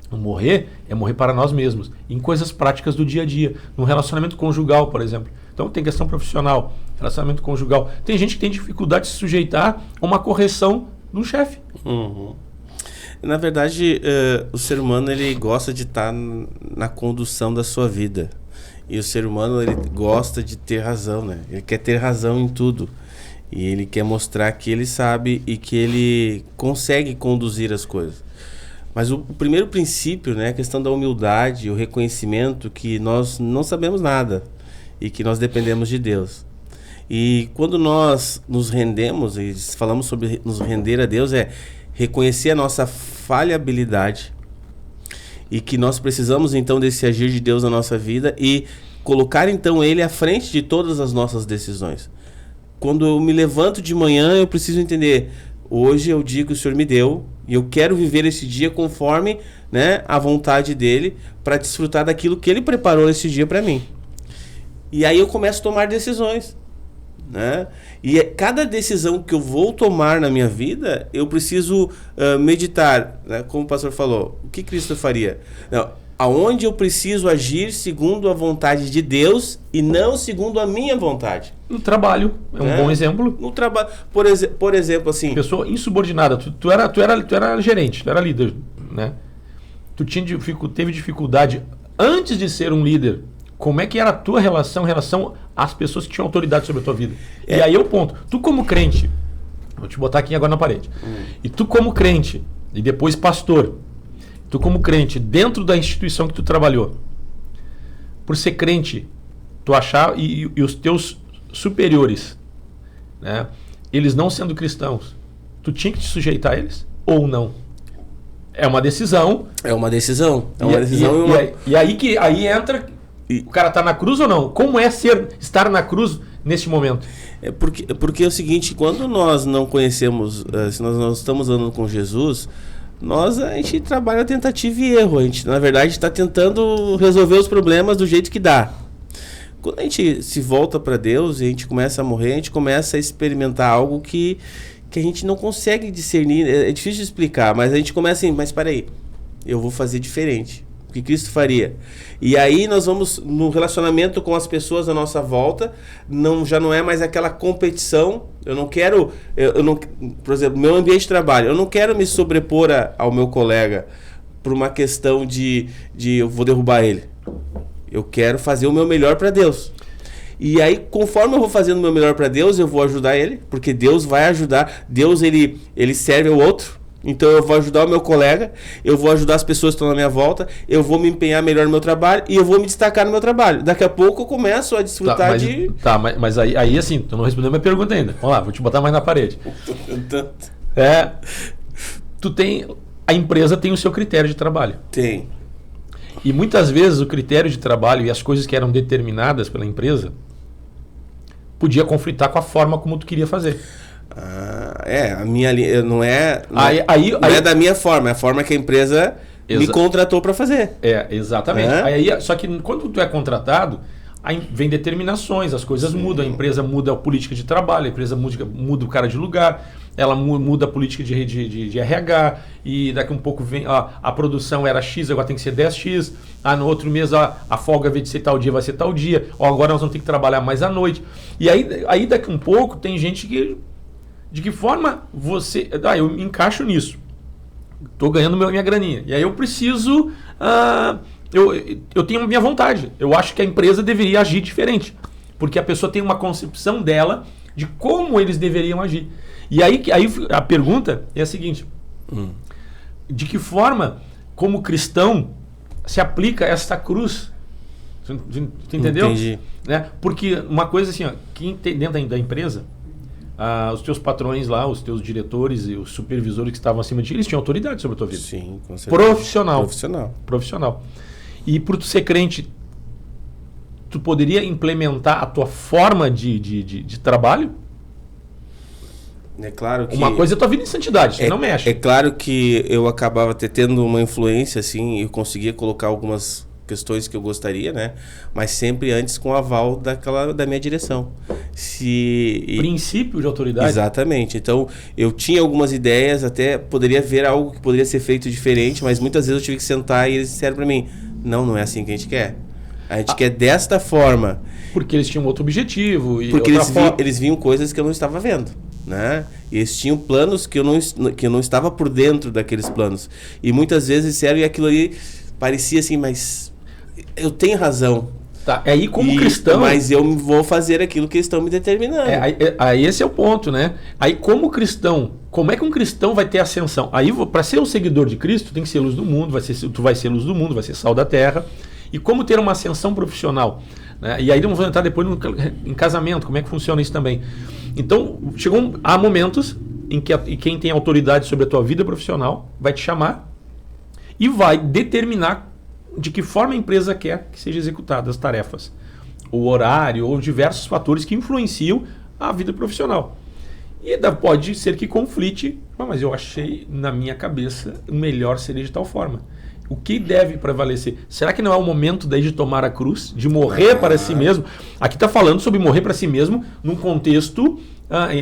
Morrer é morrer para nós mesmos, em coisas práticas do dia a dia, no relacionamento conjugal, por exemplo. Então tem questão profissional, relacionamento conjugal. Tem gente que tem dificuldade de se sujeitar a uma correção de um chefe. Na verdade, o ser humano ele gosta de estar na condução da sua vida. E o ser humano ele gosta de ter razão, né? Ele quer ter razão em tudo. E ele quer mostrar que ele sabe e que ele consegue conduzir as coisas. Mas o primeiro princípio, né, a questão da humildade, o reconhecimento que nós não sabemos nada e que nós dependemos de Deus. E quando nós nos rendemos, e falamos sobre nos render a Deus, é reconhecer a nossa falhabilidade e que nós precisamos então desse agir de Deus na nossa vida e colocar então Ele à frente de todas as nossas decisões. Quando eu me levanto de manhã, eu preciso entender, hoje eu digo que o Senhor me deu e eu quero viver esse dia conforme, né, a vontade dEle para desfrutar daquilo que Ele preparou esse dia para mim. E aí eu começo a tomar decisões, né? E cada decisão que eu vou tomar na minha vida, eu preciso meditar, né? Como o pastor falou, o que Cristo faria? Não, aonde eu preciso agir segundo a vontade de Deus e não segundo a minha vontade. No trabalho, é um bom exemplo. No trabalho, por exemplo, assim... Pessoa insubordinada, tu era gerente, tu era líder, né? Tu teve dificuldade antes de ser um líder. Como é que era a tua relação em relação às pessoas que tinham autoridade sobre a tua vida? E aí é o ponto. Tu como crente, vou te botar aqui agora na parede. E tu como crente, e depois pastor, tu como crente, dentro da instituição que tu trabalhou, por ser crente, tu achar, e os teus superiores, né, eles não sendo cristãos, tu tinha que te sujeitar a eles? Ou não? É uma decisão. É uma decisão. E aí entra... O cara tá na cruz ou não? Como é estar na cruz nesse momento? Porque é o seguinte, quando nós não conhecemos, se nós não estamos andando com Jesus, a gente trabalha tentativa e erro. A gente, na verdade, está tentando resolver os problemas do jeito que dá. Quando a gente se volta para Deus e a gente começa a morrer, a gente começa a experimentar algo que a gente não consegue discernir. É difícil de explicar, mas a gente começa assim, mas espera aí, eu vou fazer diferente. O que Cristo faria? E aí nós vamos no relacionamento com as pessoas à nossa volta, já não é mais aquela competição. Eu não quero, por exemplo, meu ambiente de trabalho, eu não quero me sobrepor ao meu colega por uma questão de eu vou derrubar ele. Eu quero fazer o meu melhor para Deus. E aí, conforme eu vou fazendo o meu melhor para Deus, eu vou ajudar ele, porque Deus vai ajudar. Deus, ele serve ao outro. Então eu vou ajudar o meu colega, eu vou ajudar as pessoas que estão na minha volta, eu vou me empenhar melhor no meu trabalho e eu vou me destacar no meu trabalho. Daqui a pouco eu começo a desfrutar de... Mas aí assim, tu não respondeu a minha pergunta ainda. Vamos lá, vou te botar mais na parede. A empresa tem o seu critério de trabalho. Tem. E muitas vezes o critério de trabalho e as coisas que eram determinadas pela empresa podia conflitar com a forma como tu queria fazer. A minha não é da minha forma, é a forma que a empresa me contratou para fazer. Exatamente. Só que quando tu é contratado, aí vem determinações, as coisas mudam, a empresa muda a política de trabalho, a empresa muda o cara de lugar, ela muda a política de RH, e daqui um pouco vem a produção era X, agora tem que ser 10X, no outro mês a folga, ao invés de ser tal dia, vai ser tal dia, agora nós vamos ter que trabalhar mais à noite. E aí daqui um pouco tem gente que... De que forma você... eu me encaixo nisso. Estou ganhando minha graninha. E aí eu preciso... eu tenho a minha vontade. Eu acho que a empresa deveria agir diferente. Porque a pessoa tem uma concepção dela de como eles deveriam agir. E aí a pergunta é a seguinte. De que forma, como cristão, se aplica esta cruz? Você entendeu? Entendi. Né? Porque uma coisa assim, que dentro da empresa... os teus patrões lá, os teus diretores e os supervisores que estavam acima de ti, eles tinham autoridade sobre a tua vida. Sim, com certeza. Profissional. E por tu ser crente, tu poderia implementar a tua forma de trabalho? É claro que... Uma coisa é a tua vida em santidade, você não mexe. É claro que eu acabava tendo uma influência, assim, eu conseguia colocar algumas questões que eu gostaria, né? Mas sempre antes com o aval da minha direção. Princípio de autoridade? Exatamente. Então, eu tinha algumas ideias, até poderia ver algo que poderia ser feito diferente, mas muitas vezes eu tive que sentar e eles disseram para mim, não é assim que a gente quer. A gente quer desta forma. Porque eles tinham outro objetivo. Porque eles viam coisas que eu não estava vendo, né? E eles tinham planos que eu não estava por dentro daqueles planos. E muitas vezes disseram, e aquilo ali parecia assim, mas eu tenho razão. Tá, aí como cristão... Mas eu vou fazer aquilo que eles estão me determinando. Aí esse é o ponto, né? Aí como cristão, como é que um cristão vai ter ascensão? Aí para ser um seguidor de Cristo, tem que ser luz do mundo, tu vai ser luz do mundo, vai ser sal da terra. E como ter uma ascensão profissional? Né? E aí vamos entrar depois em casamento, como é que funciona isso também. Então, há momentos em que quem tem autoridade sobre a tua vida profissional vai te chamar e vai determinar de que forma a empresa quer que seja executada as tarefas, o horário ou diversos fatores que influenciam a vida profissional. E pode ser que conflite, mas eu achei na minha cabeça o melhor seria de tal forma. O que deve prevalecer? Será que não é o momento daí de tomar a cruz, de morrer para si mesmo? Aqui está falando sobre morrer para si mesmo num contexto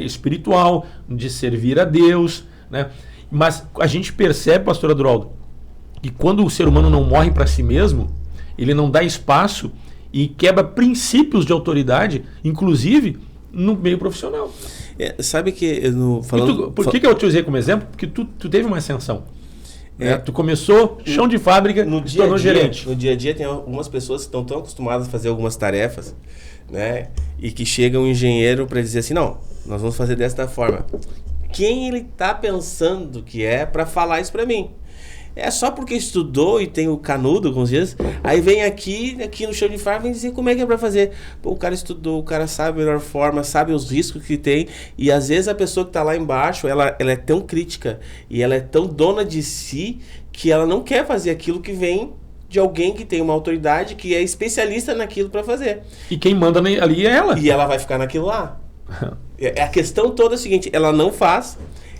espiritual, de servir a Deus, né? Mas a gente percebe, pastor Adroaldo, que quando o ser humano não morre para si mesmo, ele não dá espaço e quebra princípios de autoridade, inclusive no meio profissional. Sabe que... Por que eu te usei como exemplo? Porque tu teve uma ascensão. Tu começou chão de fábrica, se tornou gerente. No dia a dia tem algumas pessoas que estão tão acostumadas a fazer algumas tarefas, né? E que chega um engenheiro para dizer assim, não, nós vamos fazer desta forma. Quem ele está pensando que é para falar isso para mim? É só porque estudou e tem o canudo, como diz, aí vem aqui no chão de fábrica e dizer como é que é para fazer. Pô, o cara estudou, o cara sabe a melhor forma, sabe os riscos que tem, e às vezes a pessoa que está lá embaixo, ela é tão crítica e ela é tão dona de si que ela não quer fazer aquilo que vem de alguém que tem uma autoridade, que é especialista naquilo para fazer. E quem manda ali é ela. E ela vai ficar naquilo lá. A questão toda é a seguinte, ela não faz,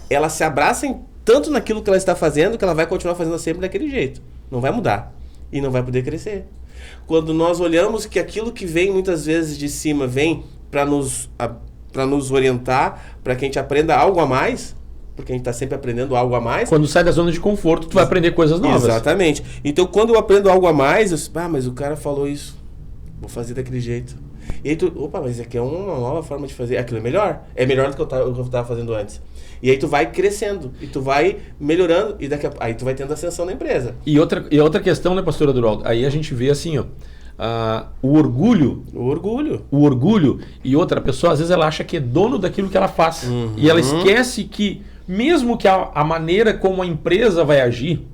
ela se abraça tanto naquilo que ela está fazendo, que ela vai continuar fazendo sempre daquele jeito. Não vai mudar. E não vai poder crescer. Quando nós olhamos que aquilo que vem muitas vezes de cima vem para nos orientar, para que a gente aprenda algo a mais, porque a gente está sempre aprendendo algo a mais. Quando sai da zona de conforto, tu vai aprender coisas novas. Exatamente. Então, quando eu aprendo algo a mais, eu mas o cara falou isso, vou fazer daquele jeito. E aí mas aqui é uma nova forma de fazer, aquilo é melhor do que eu estava fazendo antes. E aí tu vai crescendo, e tu vai melhorando, e aí tu vai tendo ascensão na empresa. E outra questão, né, pastor Adroaldo? Aí a gente vê assim, ó, o orgulho, e outra pessoa, às vezes ela acha que é dono daquilo que ela faz. E ela esquece que, mesmo que a maneira como a empresa vai agir,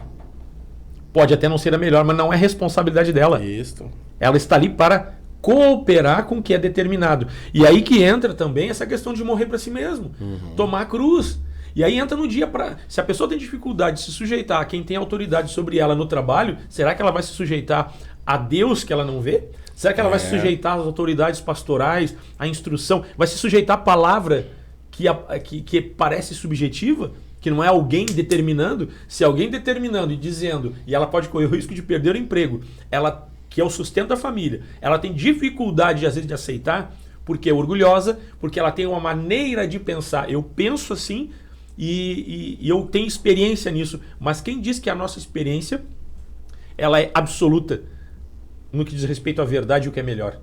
pode até não ser a melhor, mas não é responsabilidade dela. Isso. Ela está ali para cooperar com o que é determinado. E aí que entra também essa questão de morrer para si mesmo, tomar a cruz. E aí entra no dia para... Se a pessoa tem dificuldade de se sujeitar a quem tem autoridade sobre ela no trabalho, será que ela vai se sujeitar a Deus que ela não vê? Será que ela vai se sujeitar às autoridades pastorais, à instrução? Vai se sujeitar à palavra que parece subjetiva? Que não é alguém determinando? Se alguém determinando e dizendo, e ela pode correr o risco de perder o emprego, ela... que é o sustento da família, ela tem dificuldade, às vezes, de aceitar, porque é orgulhosa, porque ela tem uma maneira de pensar. Eu penso assim e eu tenho experiência nisso. Mas quem diz que a nossa experiência ela é absoluta no que diz respeito à verdade e o que é melhor?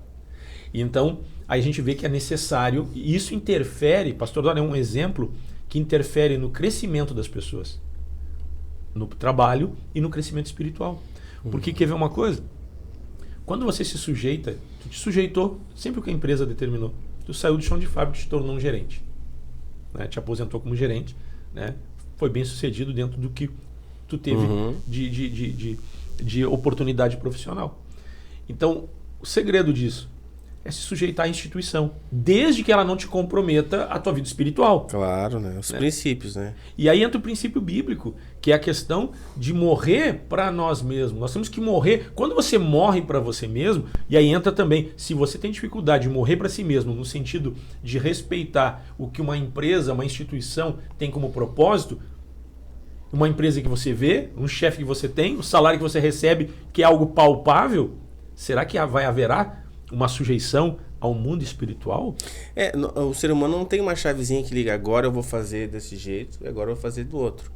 E então, aí a gente vê que é necessário, e isso interfere, pastor Dória é um exemplo que interfere no crescimento das pessoas, no trabalho e no crescimento espiritual. Porque quer ver uma coisa? Quando você se sujeita, tu te sujeitou sempre o que a empresa determinou. Tu saiu do chão de fábrica e te tornou um gerente. Né? Te aposentou como gerente. Né? Foi bem sucedido dentro do que tu teve de oportunidade profissional. Então, o segredo disso é se sujeitar à instituição, desde que ela não te comprometa a tua vida espiritual. Claro, né? Os princípios, né? E aí entra o princípio bíblico, que é a questão de morrer para nós mesmos. Nós temos que morrer. Quando você morre para você mesmo, e aí entra também, se você tem dificuldade de morrer para si mesmo, no sentido de respeitar o que uma empresa, uma instituição tem como propósito, uma empresa que você vê, um chefe que você tem, o salário que você recebe, que é algo palpável, será que haverá uma sujeição ao mundo espiritual? O ser humano não tem uma chavezinha que liga, agora eu vou fazer desse jeito, agora eu vou fazer do outro.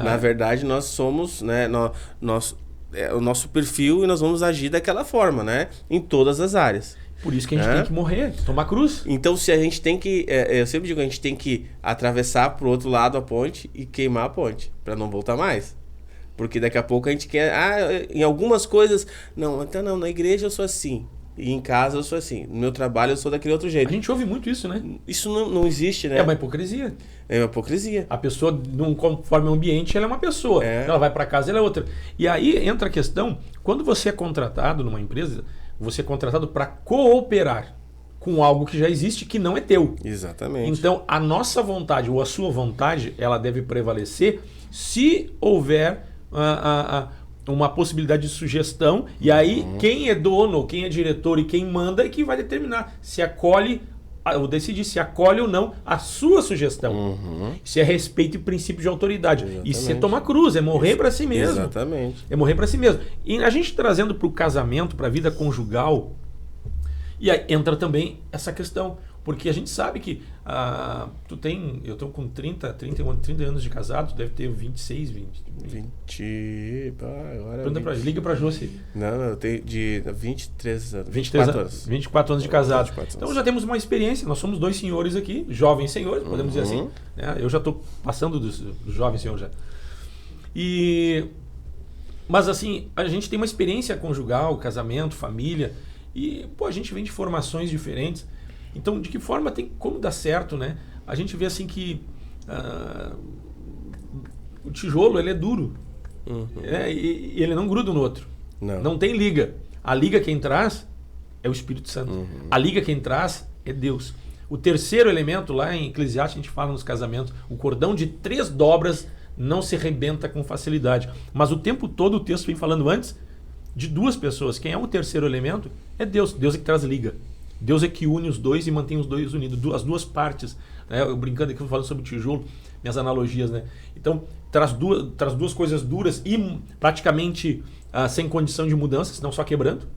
Na verdade, nós somos, né, o nosso perfil, e nós vamos agir daquela forma, né, em todas as áreas. Por isso que a gente tem que morrer, tomar cruz. Então, se a gente tem que, eu sempre digo, a gente tem que atravessar pro outro lado a ponte e queimar a ponte, para não voltar mais. Porque daqui a pouco a gente quer, em algumas coisas, então na igreja eu sou assim. E em casa eu sou assim. No meu trabalho eu sou daquele outro jeito. A gente ouve muito isso, né? Isso não existe, né? É uma hipocrisia. É uma hipocrisia. A pessoa, conforme o ambiente, ela é uma pessoa. Ela vai para casa, ela é outra. E aí entra a questão, quando você é contratado numa empresa, você é contratado para cooperar com algo que já existe, que não é teu. Exatamente. Então, a nossa vontade ou a sua vontade, ela deve prevalecer se houver uma possibilidade de sugestão, e aí quem é dono, quem é diretor e quem manda é que vai determinar se acolhe, ou decidir se acolhe ou não a sua sugestão. Isso é respeito e princípio de autoridade. Exatamente. Isso é tomar cruz, é morrer para si mesmo. Exatamente. É morrer para si mesmo. E a gente trazendo para o casamento, para a vida conjugal, e aí entra também essa questão. Porque a gente sabe que eu estou com 30 anos de casado, tu deve ter 26, 20. Agora liga pra Josi. Não, eu tenho de 23 anos. 24 anos de casado. 24 então já temos uma experiência, nós somos dois senhores aqui, jovens senhores, podemos dizer assim. Né? Eu já estou passando dos jovens senhores já. Mas assim, a gente tem uma experiência conjugal, casamento, família, e a gente vem de formações diferentes. Então, de que forma tem como dar certo, né? A gente vê assim que o tijolo, ele é duro. E ele não gruda no outro. Não tem liga. A liga quem traz é o Espírito Santo. A liga quem traz é Deus. O terceiro elemento, lá em Eclesiastes, a gente fala nos casamentos, o cordão de 3 dobras não se rebenta com facilidade. Mas o tempo todo o texto vem falando antes de 2 pessoas. Quem é o terceiro elemento é Deus. Deus é que traz liga. Deus é que une os dois e mantém os dois unidos, as duas partes. Né? Eu brincando aqui, falando sobre tijolo, minhas analogias, né? Então, traz duas coisas duras e praticamente sem condição de mudança, senão só quebrando.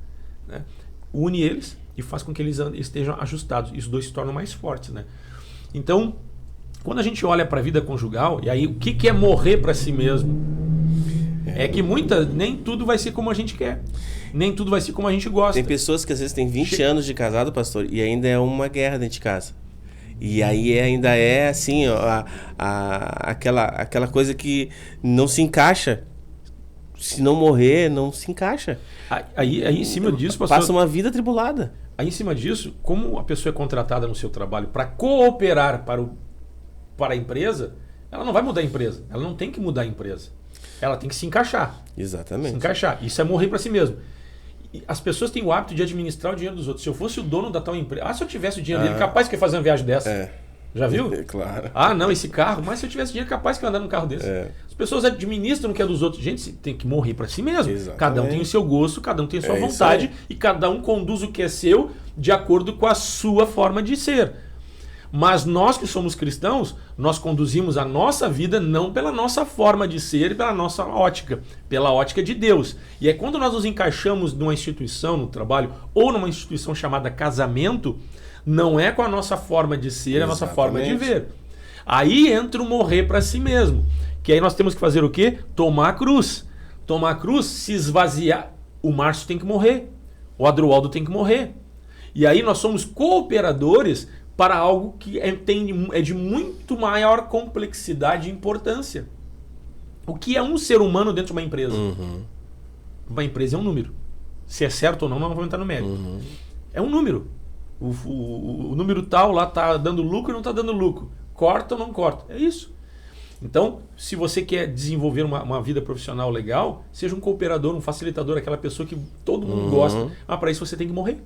Né? Une eles e faz com que eles estejam ajustados. E os dois se tornam mais fortes. Né? Então, Quando a gente olha para a vida conjugal, e aí o que é morrer para si mesmo? É que nem tudo vai ser como a gente quer. Nem tudo vai ser como a gente gosta. Tem pessoas que às vezes têm 20 anos de casado, pastor, e ainda é uma guerra dentro de casa. E aí ainda é assim, ó, aquela coisa que não se encaixa. Se não morrer, não se encaixa. Aí em cima disso, pastor, passa uma vida atribulada. Aí em cima disso, como a pessoa é contratada no seu trabalho para cooperar para a empresa, ela não vai mudar a empresa. Ela não tem que mudar a empresa. Ela tem que se encaixar. Exatamente. Se encaixar. Isso é morrer para si mesmo. E as pessoas têm o hábito de administrar o dinheiro dos outros. Se eu fosse o dono da tal empresa... se eu tivesse o dinheiro dele, capaz que eu ia fazer uma viagem dessa. Já viu? Claro. Não, esse carro. Mas se eu tivesse dinheiro, capaz que eu ia andar num carro desse. As pessoas administram o que é dos outros. Gente, tem que morrer para si mesmo. Exatamente. Cada um tem o seu gosto, cada um tem a sua vontade. E cada um conduz o que é seu de acordo com a sua forma de ser. Mas nós que somos cristãos, nós conduzimos a nossa vida não pela nossa forma de ser e pela nossa ótica, pela ótica de Deus. E é quando nós nos encaixamos numa instituição, no trabalho, ou numa instituição chamada casamento, não é com a nossa forma de ser, a nossa forma de ver. Aí entra o morrer para si mesmo. Que aí nós temos que fazer o quê? Tomar a cruz. Tomar a cruz, se esvaziar. O Márcio tem que morrer. O Adroaldo tem que morrer. E aí nós somos cooperadores para algo que é de muito maior complexidade e importância. O que é um ser humano dentro de uma empresa? Uma empresa é um número. Se é certo ou não, não vamos entrar no mérito. É um número. O número tal lá está dando lucro ou não está dando lucro. Corta ou não corta. É isso. Então, se você quer desenvolver uma vida profissional legal, seja um cooperador, um facilitador, aquela pessoa que todo mundo gosta. Mas para isso você tem que morrer.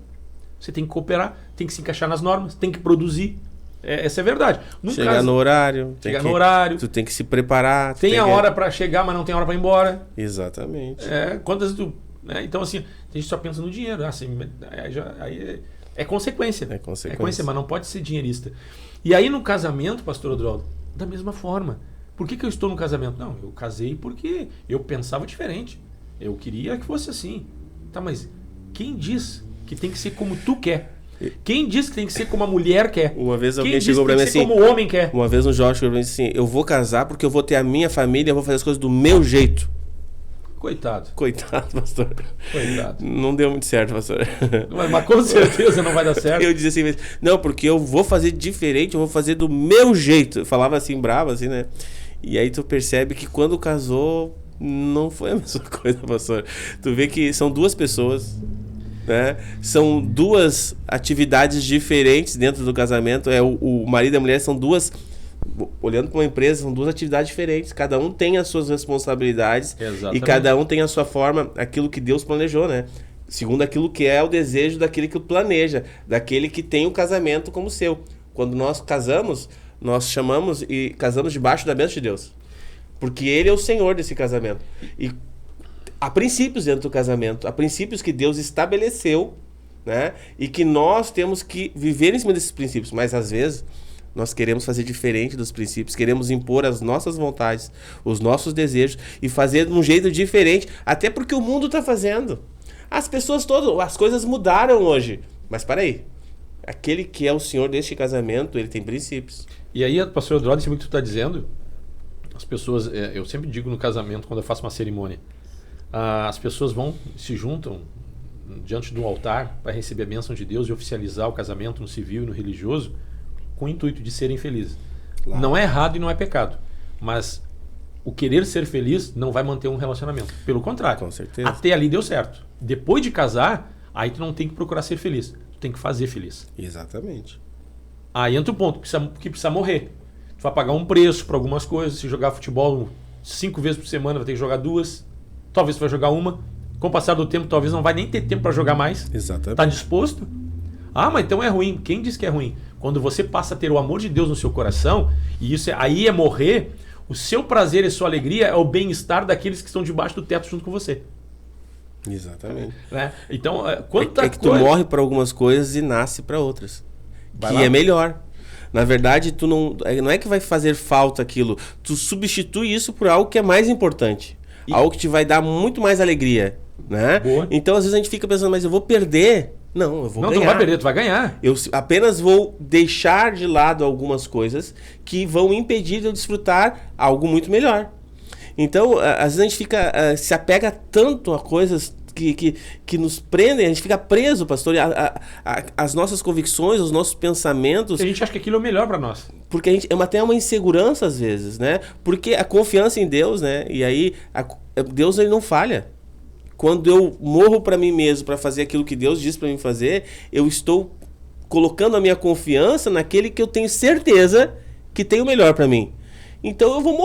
Você tem que cooperar, tem que se encaixar nas normas, tem que produzir. Essa é a verdade. Chegar no horário. Chegar no horário. Tu tem que se preparar. Tem a hora para chegar, mas não tem hora para ir embora. Exatamente. Quantas tu... Então, assim, a gente só pensa no dinheiro. Assim, aí é consequência. É consequência, mas não pode ser dinheirista. E aí no casamento, pastor Adroaldo, da mesma forma. Por que eu estou no casamento? Não, eu casei porque eu pensava diferente. Eu queria que fosse assim. Tá, mas quem diz que tem que ser como tu quer? Quem diz que tem que ser como a mulher quer? Uma vez alguém chegou pra mim assim... como o homem quer? Uma vez um jovem chegou pra mim assim, eu vou casar porque eu vou ter a minha família, eu vou fazer as coisas do meu jeito. Coitado, pastor. Coitado. Não deu muito certo, pastor. Mas com certeza não vai dar certo. Eu dizia assim, não, porque eu vou fazer diferente, eu vou fazer do meu jeito. Eu falava assim, bravo, assim, né? E aí tu percebe que quando casou, não foi a mesma coisa, pastor. Tu vê que são duas pessoas... né? São duas atividades diferentes dentro do casamento. O marido e a mulher são duas, olhando para uma empresa, são duas atividades diferentes. Cada um tem as suas responsabilidades. Exatamente. E cada um tem a sua forma, aquilo que Deus planejou, né? Segundo aquilo que é o desejo daquele que o planeja, daquele que tem o casamento como seu. Quando nós casamos, nós chamamos e casamos debaixo da bênção de Deus, porque Ele é o Senhor desse casamento. E há princípios dentro do casamento, há princípios que Deus estabeleceu, né? E que nós temos que viver em cima desses princípios. Mas às vezes nós queremos fazer diferente dos princípios, queremos impor as nossas vontades, os nossos desejos e fazer de um jeito diferente, até porque o mundo está fazendo. As pessoas todas, as coisas mudaram hoje. Mas para aí, aquele que é o Senhor deste casamento, ele tem princípios. E aí, pastor Adroaldo, isso que tu está dizendo, as pessoas, eu sempre digo no casamento, quando eu faço uma cerimônia, as pessoas se juntam diante de um altar para receber a bênção de Deus e oficializar o casamento no civil e no religioso com o intuito de serem felizes. Claro. Não é errado e não é pecado, mas o querer ser feliz não vai manter um relacionamento. Pelo contrário. Com certeza. Até ali deu certo. Depois de casar, aí tu não tem que procurar ser feliz, tu tem que fazer feliz. Exatamente. Aí entra o ponto que precisa morrer. Tu vai pagar um preço para algumas coisas. Se jogar futebol 5 vezes por semana, vai ter que jogar 2. Talvez tu vai jogar uma. Com o passar do tempo, talvez não vai nem ter tempo para jogar mais. Exatamente. Tá disposto? Mas então é ruim. Quem diz que é ruim? Quando você passa a ter o amor de Deus no seu coração, e isso aí é morrer, o seu prazer e sua alegria é o bem-estar daqueles que estão debaixo do teto junto com você. Exatamente. Né? Então, quanta que tu morre para algumas coisas e nasce para outras. Que é melhor. Na verdade, tu não é que vai fazer falta aquilo. Tu substitui isso por algo que é mais importante. Algo que te vai dar muito mais alegria, né? Boa. Então, às vezes a gente fica pensando, mas eu vou perder Não, eu vou ganhar. Não, tu vai perder, tu vai ganhar. Eu apenas vou deixar de lado algumas coisas que vão impedir de eu desfrutar algo muito melhor. Então, às vezes a gente fica, se apega tanto a coisas que nos prendem, a gente fica preso, pastor, as nossas convicções, os nossos pensamentos. Porque a gente acha que aquilo é o melhor para nós. Porque a gente até uma insegurança às vezes, né? Porque a confiança em Deus, né? E aí, Deus ele não falha. Quando eu morro para mim mesmo, para fazer aquilo que Deus diz para mim fazer, eu estou colocando a minha confiança naquele que eu tenho certeza que tem o melhor para mim. Então eu vou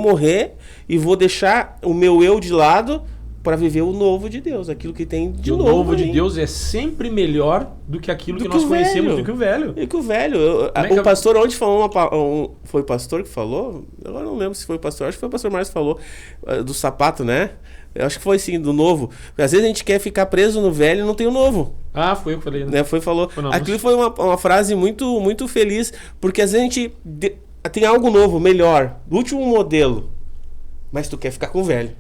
morrer e vou deixar o meu eu de lado para viver o novo de Deus, aquilo que tem de novo. O novo de Deus é sempre melhor do que aquilo que nós conhecemos, do que o velho. E que o velho. O pastor ontem falou, foi o pastor que falou? Agora não lembro se foi o pastor, acho que foi o pastor Márcio que falou, do sapato, né? Eu acho que foi sim, do novo. Porque às vezes a gente quer ficar preso no velho e não tem o novo. Ah, foi eu que falei. Né? Falou. Aquilo foi uma frase muito, muito feliz, porque às vezes a gente tem algo novo, melhor, do último modelo, mas tu quer ficar com o velho.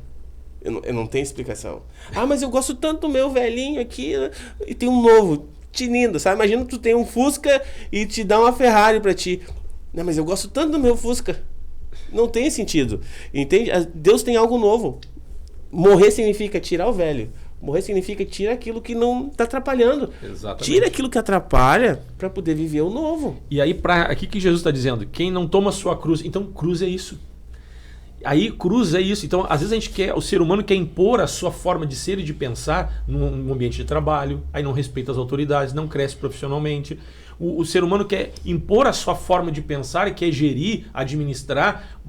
Eu não tenho explicação. Ah, mas eu gosto tanto do meu velhinho aqui, né? E tem um novo, tinindo, sabe? Imagina que tu tem um Fusca e te dá uma Ferrari pra ti. Não, mas eu gosto tanto do meu Fusca. Não tem sentido. Entende? Deus tem algo novo. Morrer significa tirar o velho. Morrer significa tirar aquilo que não tá atrapalhando. Exatamente. Tira aquilo que atrapalha para poder viver o novo. E aí, aqui que Jesus está dizendo, quem não toma sua cruz, então cruz é isso. Aí cruz é isso. Então, às vezes o ser humano quer impor a sua forma de ser e de pensar num ambiente de trabalho, aí não respeita as autoridades, não cresce profissionalmente. O ser humano quer impor a sua forma de pensar e quer gerir, administrar.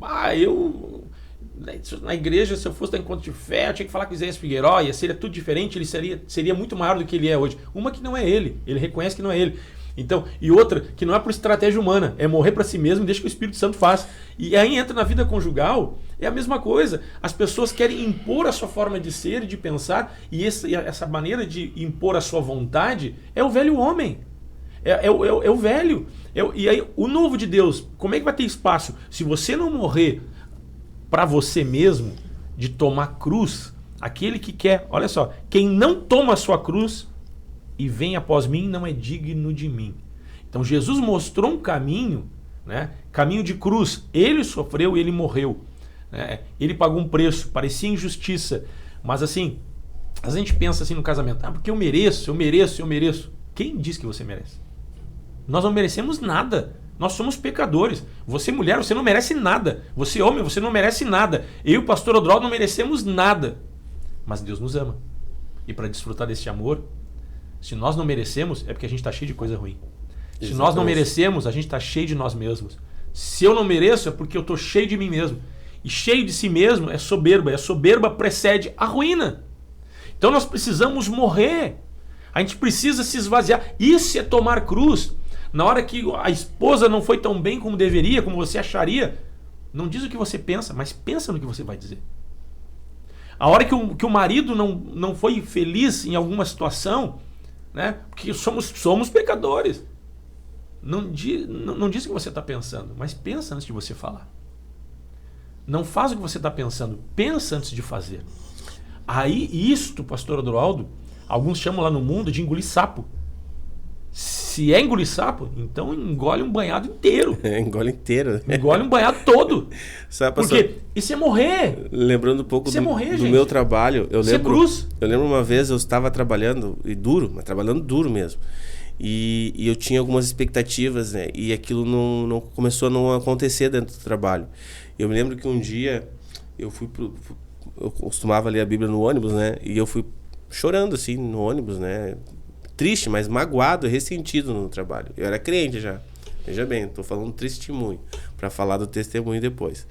Na igreja, se eu fosse dar encontro de fé, eu tinha que falar com Isaías Figueiró, seria tudo diferente, ele seria muito maior do que ele é hoje. Uma que não é ele reconhece que não é ele. Então, e outra, que não é por estratégia humana, é morrer para si mesmo e deixa que o Espírito Santo faça. E aí entra na vida conjugal, é a mesma coisa. As pessoas querem impor a sua forma de ser e de pensar, e essa maneira de impor a sua vontade é o velho homem. É o velho. E aí, o novo de Deus, como é que vai ter espaço? Se você não morrer para você mesmo, de tomar cruz, aquele que quer, olha só, quem não toma a sua cruz e vem após mim não é digno de mim. Então Jesus mostrou um caminho, né? Caminho de cruz. Ele sofreu e ele morreu, né? Ele pagou um preço, parecia injustiça, mas assim, a gente pensa assim no casamento, porque eu mereço. Quem diz que você merece? Nós não merecemos nada. Nós somos pecadores. Você, mulher, você não merece nada. Você, homem, você não merece nada. Eu e o pastor Odroaldo não merecemos nada. Mas Deus nos ama. E para desfrutar desse amor, se nós não merecemos, é porque a gente está cheio de coisa ruim. Se nós não merecemos, a gente está cheio de nós mesmos. Se eu não mereço, é porque eu estou cheio de mim mesmo. E cheio de si mesmo é soberba. E a soberba precede a ruína. Então nós precisamos morrer. A gente precisa se esvaziar. Isso é tomar cruz. Na hora que a esposa não foi tão bem como deveria, como você acharia, não diz o que você pensa, mas pensa no que você vai dizer. A hora que o marido não foi feliz em alguma situação, né? Porque somos pecadores. Não diz o que você está pensando, mas pensa antes de você falar. Não faz o que você está pensando, pensa antes de fazer. Aí isto, pastor Odroaldo, alguns chamam lá no mundo de engolir sapo. Se é engolir sapo, então engole um banhado inteiro. Engole inteiro. Engole um banhado todo. Sabe, porque isso é morrer. Lembrando um pouco do meu trabalho. Eu lembro uma vez eu estava trabalhando, mas trabalhando duro mesmo. E eu tinha algumas expectativas, né? E aquilo não começou a não acontecer dentro do trabalho. Eu me lembro que um dia eu eu costumava ler a Bíblia no ônibus, né? E eu fui chorando assim no ônibus, né? Triste, mas magoado, ressentido no trabalho. Eu era crente já. Veja bem, estou falando testemunho, para falar do testemunho depois.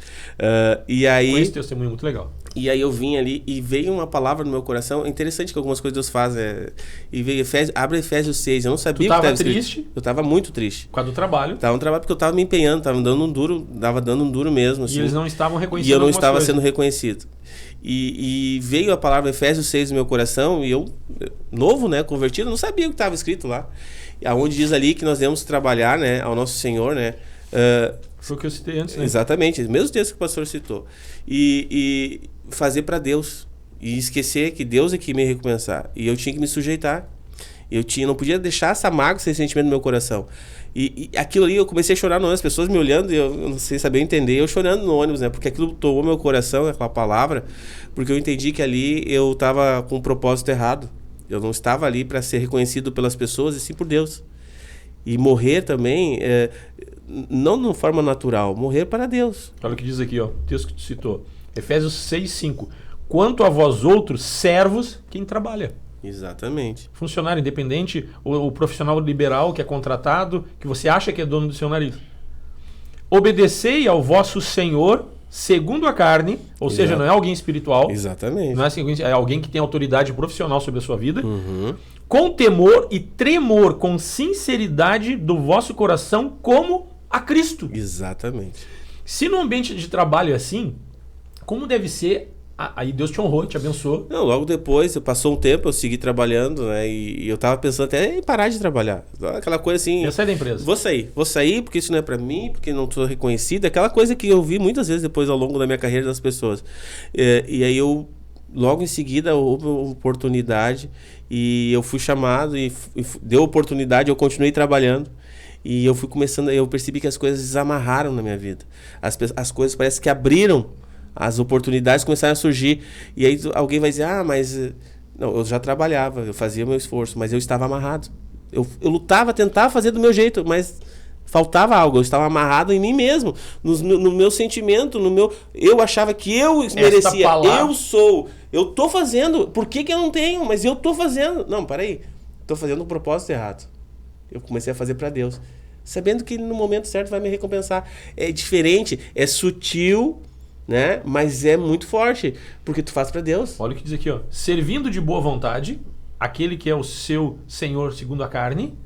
E aí, esse testemunho é muito legal. E aí eu vim ali e veio uma palavra no meu coração. É interessante que algumas coisas Deus faz. E veio abre Efésios 6. Eu não sabia que estava triste? Eu estava muito triste. Por causa do trabalho. Estava no trabalho porque eu estava me empenhando, estava dando um duro mesmo. Assim, e eles não estavam reconhecendo. E eu não estava sendo reconhecido. E veio a palavra Efésios 6 no meu coração, e eu, novo, né, convertido, não sabia o que estava escrito lá. Aonde diz ali que nós devemos trabalhar, né, ao nosso Senhor, né. Foi o que eu citei antes, né? Exatamente, o mesmo texto que o pastor citou. E fazer para Deus. E esquecer que Deus é que me recompensar. E eu tinha que me sujeitar. Eu não podia deixar essa mágoa, esse sentimento no meu coração. E aquilo ali, eu comecei a chorar no ônibus, as pessoas me olhando, e eu não sei saber entender, eu chorando no ônibus, né? Porque aquilo tomou meu coração, aquela palavra, porque eu entendi que ali eu estava com um propósito errado. Eu não estava ali para ser reconhecido pelas pessoas, e sim por Deus. E morrer também, não de forma natural, morrer para Deus. Olha o que diz aqui, ó, o texto que tu citou. Efésios 6:5. Quanto a vós outros, servos, quem trabalha. Exatamente. Funcionário independente, o profissional liberal que é contratado, que você acha que é dono do seu nariz. Obedecei ao vosso Senhor segundo a carne, ou seja, não é alguém espiritual. Exatamente. Não é alguém que tem autoridade profissional sobre a sua vida. Com temor e tremor, com sinceridade do vosso coração, como a Cristo. Exatamente. Se no ambiente de trabalho é assim, como deve ser? Aí Deus te honrou, te abençoou. Não, logo depois, passou um tempo, eu segui trabalhando, né? E eu tava pensando até em parar de trabalhar. Aquela coisa assim... Eu saí da empresa. Vou sair porque isso não é pra mim, porque não sou reconhecido. Aquela coisa que eu vi muitas vezes depois ao longo da minha carreira das pessoas. E aí eu, logo em seguida, houve uma oportunidade e eu fui chamado e deu oportunidade, eu continuei trabalhando. E eu fui começando, eu percebi que as coisas desamarraram na minha vida. As coisas parece que abriram. As oportunidades começaram a surgir. E aí alguém vai dizer, mas... Não, eu já trabalhava, eu fazia meu esforço, mas eu estava amarrado. Eu lutava, tentava fazer do meu jeito, mas faltava algo. Eu estava amarrado em mim mesmo, no meu sentimento, eu achava que eu merecia. Eu tô fazendo. Por que eu não tenho? Mas eu tô fazendo. Não, peraí. Tô fazendo um propósito errado. Eu comecei a fazer para Deus, sabendo que no momento certo vai me recompensar. É diferente, é sutil, né? Mas é muito forte, porque tu faz para Deus. Olha o que diz aqui, ó. Servindo de boa vontade, aquele que é o seu Senhor segundo a carne,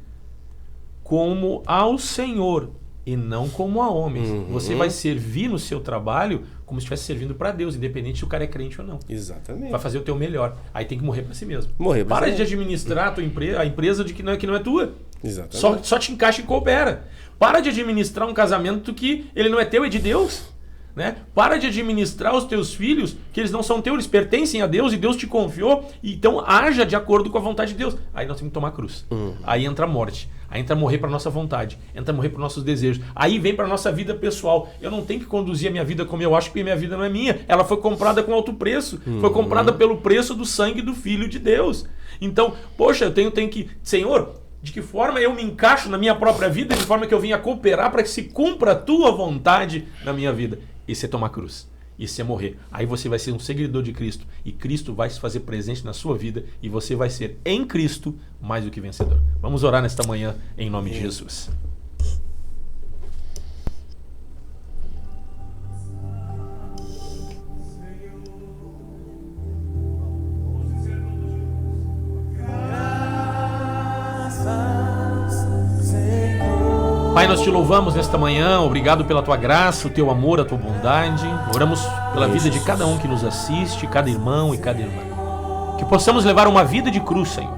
como ao Senhor e não como a homens. Você vai servir no seu trabalho como se estivesse servindo para Deus, independente se o cara é crente ou não. Exatamente. Vai fazer o teu melhor. Aí tem que morrer para si mesmo. Para de administrar a empresa de que não é tua. Exatamente. Só te encaixa e coopera. Para de administrar um casamento que ele não é teu, é de Deus. Né? Para de administrar os teus filhos, que eles não são teus, eles pertencem a Deus e Deus te confiou, então haja de acordo com a vontade de Deus. Aí nós temos que tomar cruz. Aí entra a morte, aí entra morrer para nossa vontade, entra morrer para nossos desejos, aí vem para nossa vida pessoal. Eu não tenho que conduzir a minha vida como eu acho, porque minha vida não é minha, ela foi comprada com alto preço, foi comprada pelo preço do sangue do Filho de Deus. Então, poxa, eu tenho que, Senhor, de que forma eu me encaixo na minha própria vida, de forma que eu venha cooperar para que se cumpra a tua vontade na minha vida. Isso é tomar cruz. Isso é morrer. Aí você vai ser um seguidor de Cristo. E Cristo vai se fazer presente na sua vida. E você vai ser, em Cristo, mais do que vencedor. Vamos orar nesta manhã, em nome de Jesus. Pai, nós te louvamos nesta manhã, obrigado pela tua graça, o teu amor, a tua bondade. Oramos pela vida de cada um que nos assiste, cada irmão e cada irmã. Que possamos levar uma vida de cruz, Senhor.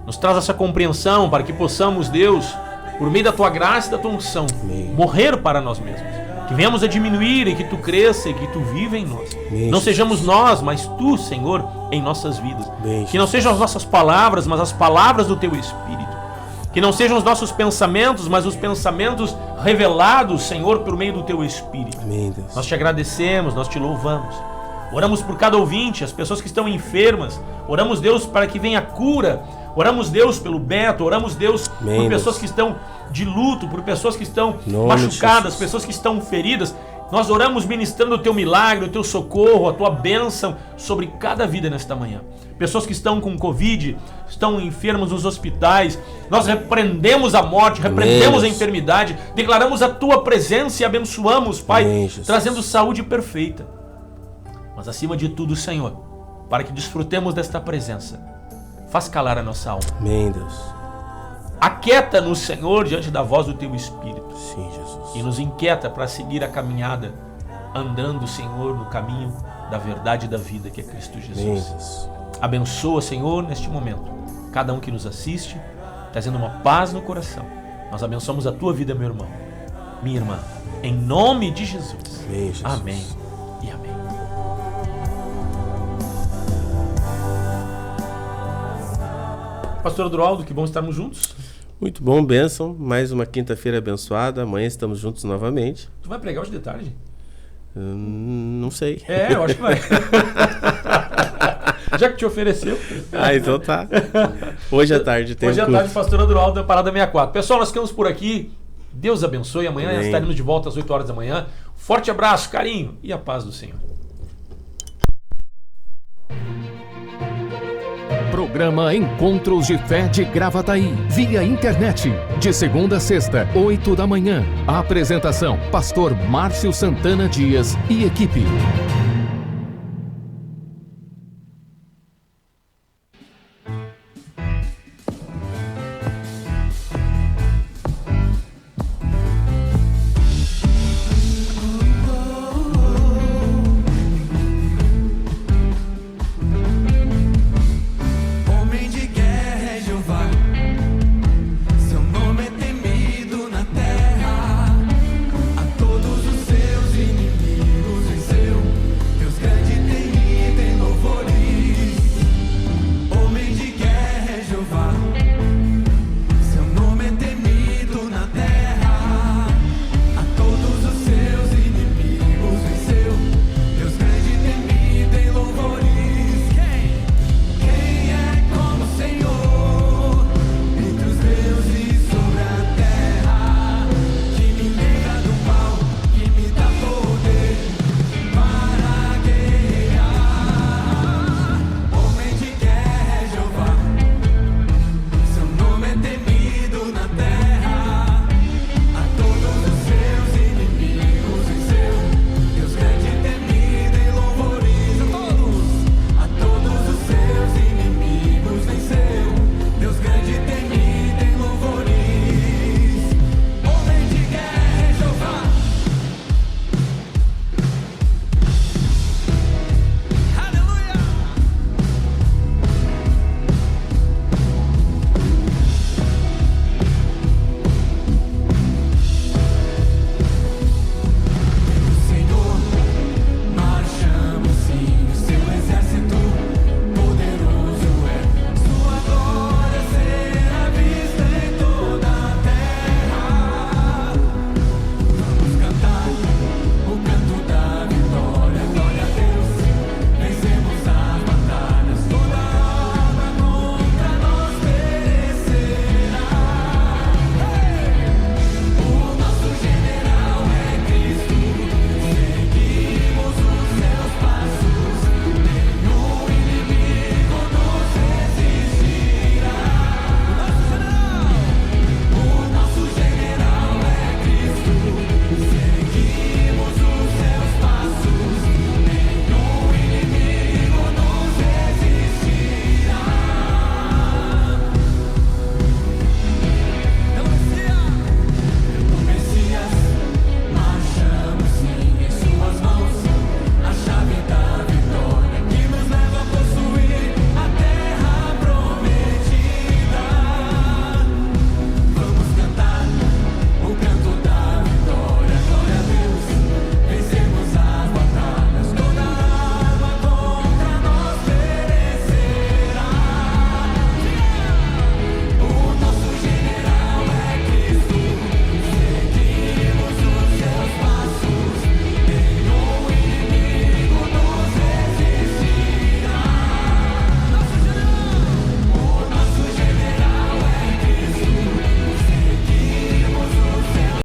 Nos traz essa compreensão para que possamos, Deus, por meio da tua graça e da tua unção, morrer para nós mesmos. Que venhamos a diminuir e que tu cresça e que tu viva em nós. Não sejamos nós, mas tu, Senhor, em nossas vidas. Que não sejam as nossas palavras, mas as palavras do teu Espírito. Que não sejam os nossos pensamentos, mas os pensamentos revelados, Senhor, por meio do Teu Espírito. Amém, Deus. Nós te agradecemos, nós te louvamos. Oramos por cada ouvinte, as pessoas que estão enfermas. Oramos, Deus, para que venha cura. Oramos, Deus, pelo Beto. Oramos, Deus, por pessoas que estão de luto, por pessoas que estão machucadas, pessoas que estão feridas. Nós oramos ministrando o Teu milagre, o Teu socorro, a Tua bênção sobre cada vida nesta manhã. Pessoas que estão com Covid, estão enfermos nos hospitais, nós repreendemos a morte, repreendemos a enfermidade, declaramos a Tua presença e abençoamos, Pai, trazendo saúde perfeita. Mas acima de tudo, Senhor, para que desfrutemos desta presença, faz calar a nossa alma. Amém, Deus. Aquieta-nos, Senhor, diante da voz do Teu Espírito. Sim, Jesus. E nos inquieta para seguir a caminhada, andando, Senhor, no caminho da verdade e da vida, que é Cristo Jesus. Amém, Deus. Abençoa, Senhor, neste momento, cada um que nos assiste, trazendo uma paz no coração. Nós abençoamos a tua vida, meu irmão, minha irmã, em nome de Jesus. Amém, Jesus. Amém e amém. Pastor Adroaldo, que bom estarmos juntos. Muito bom, bênção. Mais uma quinta-feira abençoada. Amanhã estamos juntos novamente. Tu vai pregar hoje de tarde? Não sei. Eu acho que vai. Já que te ofereceu. Então tá. Hoje à tarde tem Hoje à tarde, Pastor Adroaldo da Parada 64. Pessoal, nós ficamos por aqui. Deus abençoe. Amanhã estaremos de volta às 8 horas da manhã. Forte abraço, carinho e a paz do Senhor. Programa Encontros de Fé de Gravataí, via internet, de segunda a sexta, 8 da manhã. A apresentação, Pastor Márcio Santana Dias e equipe.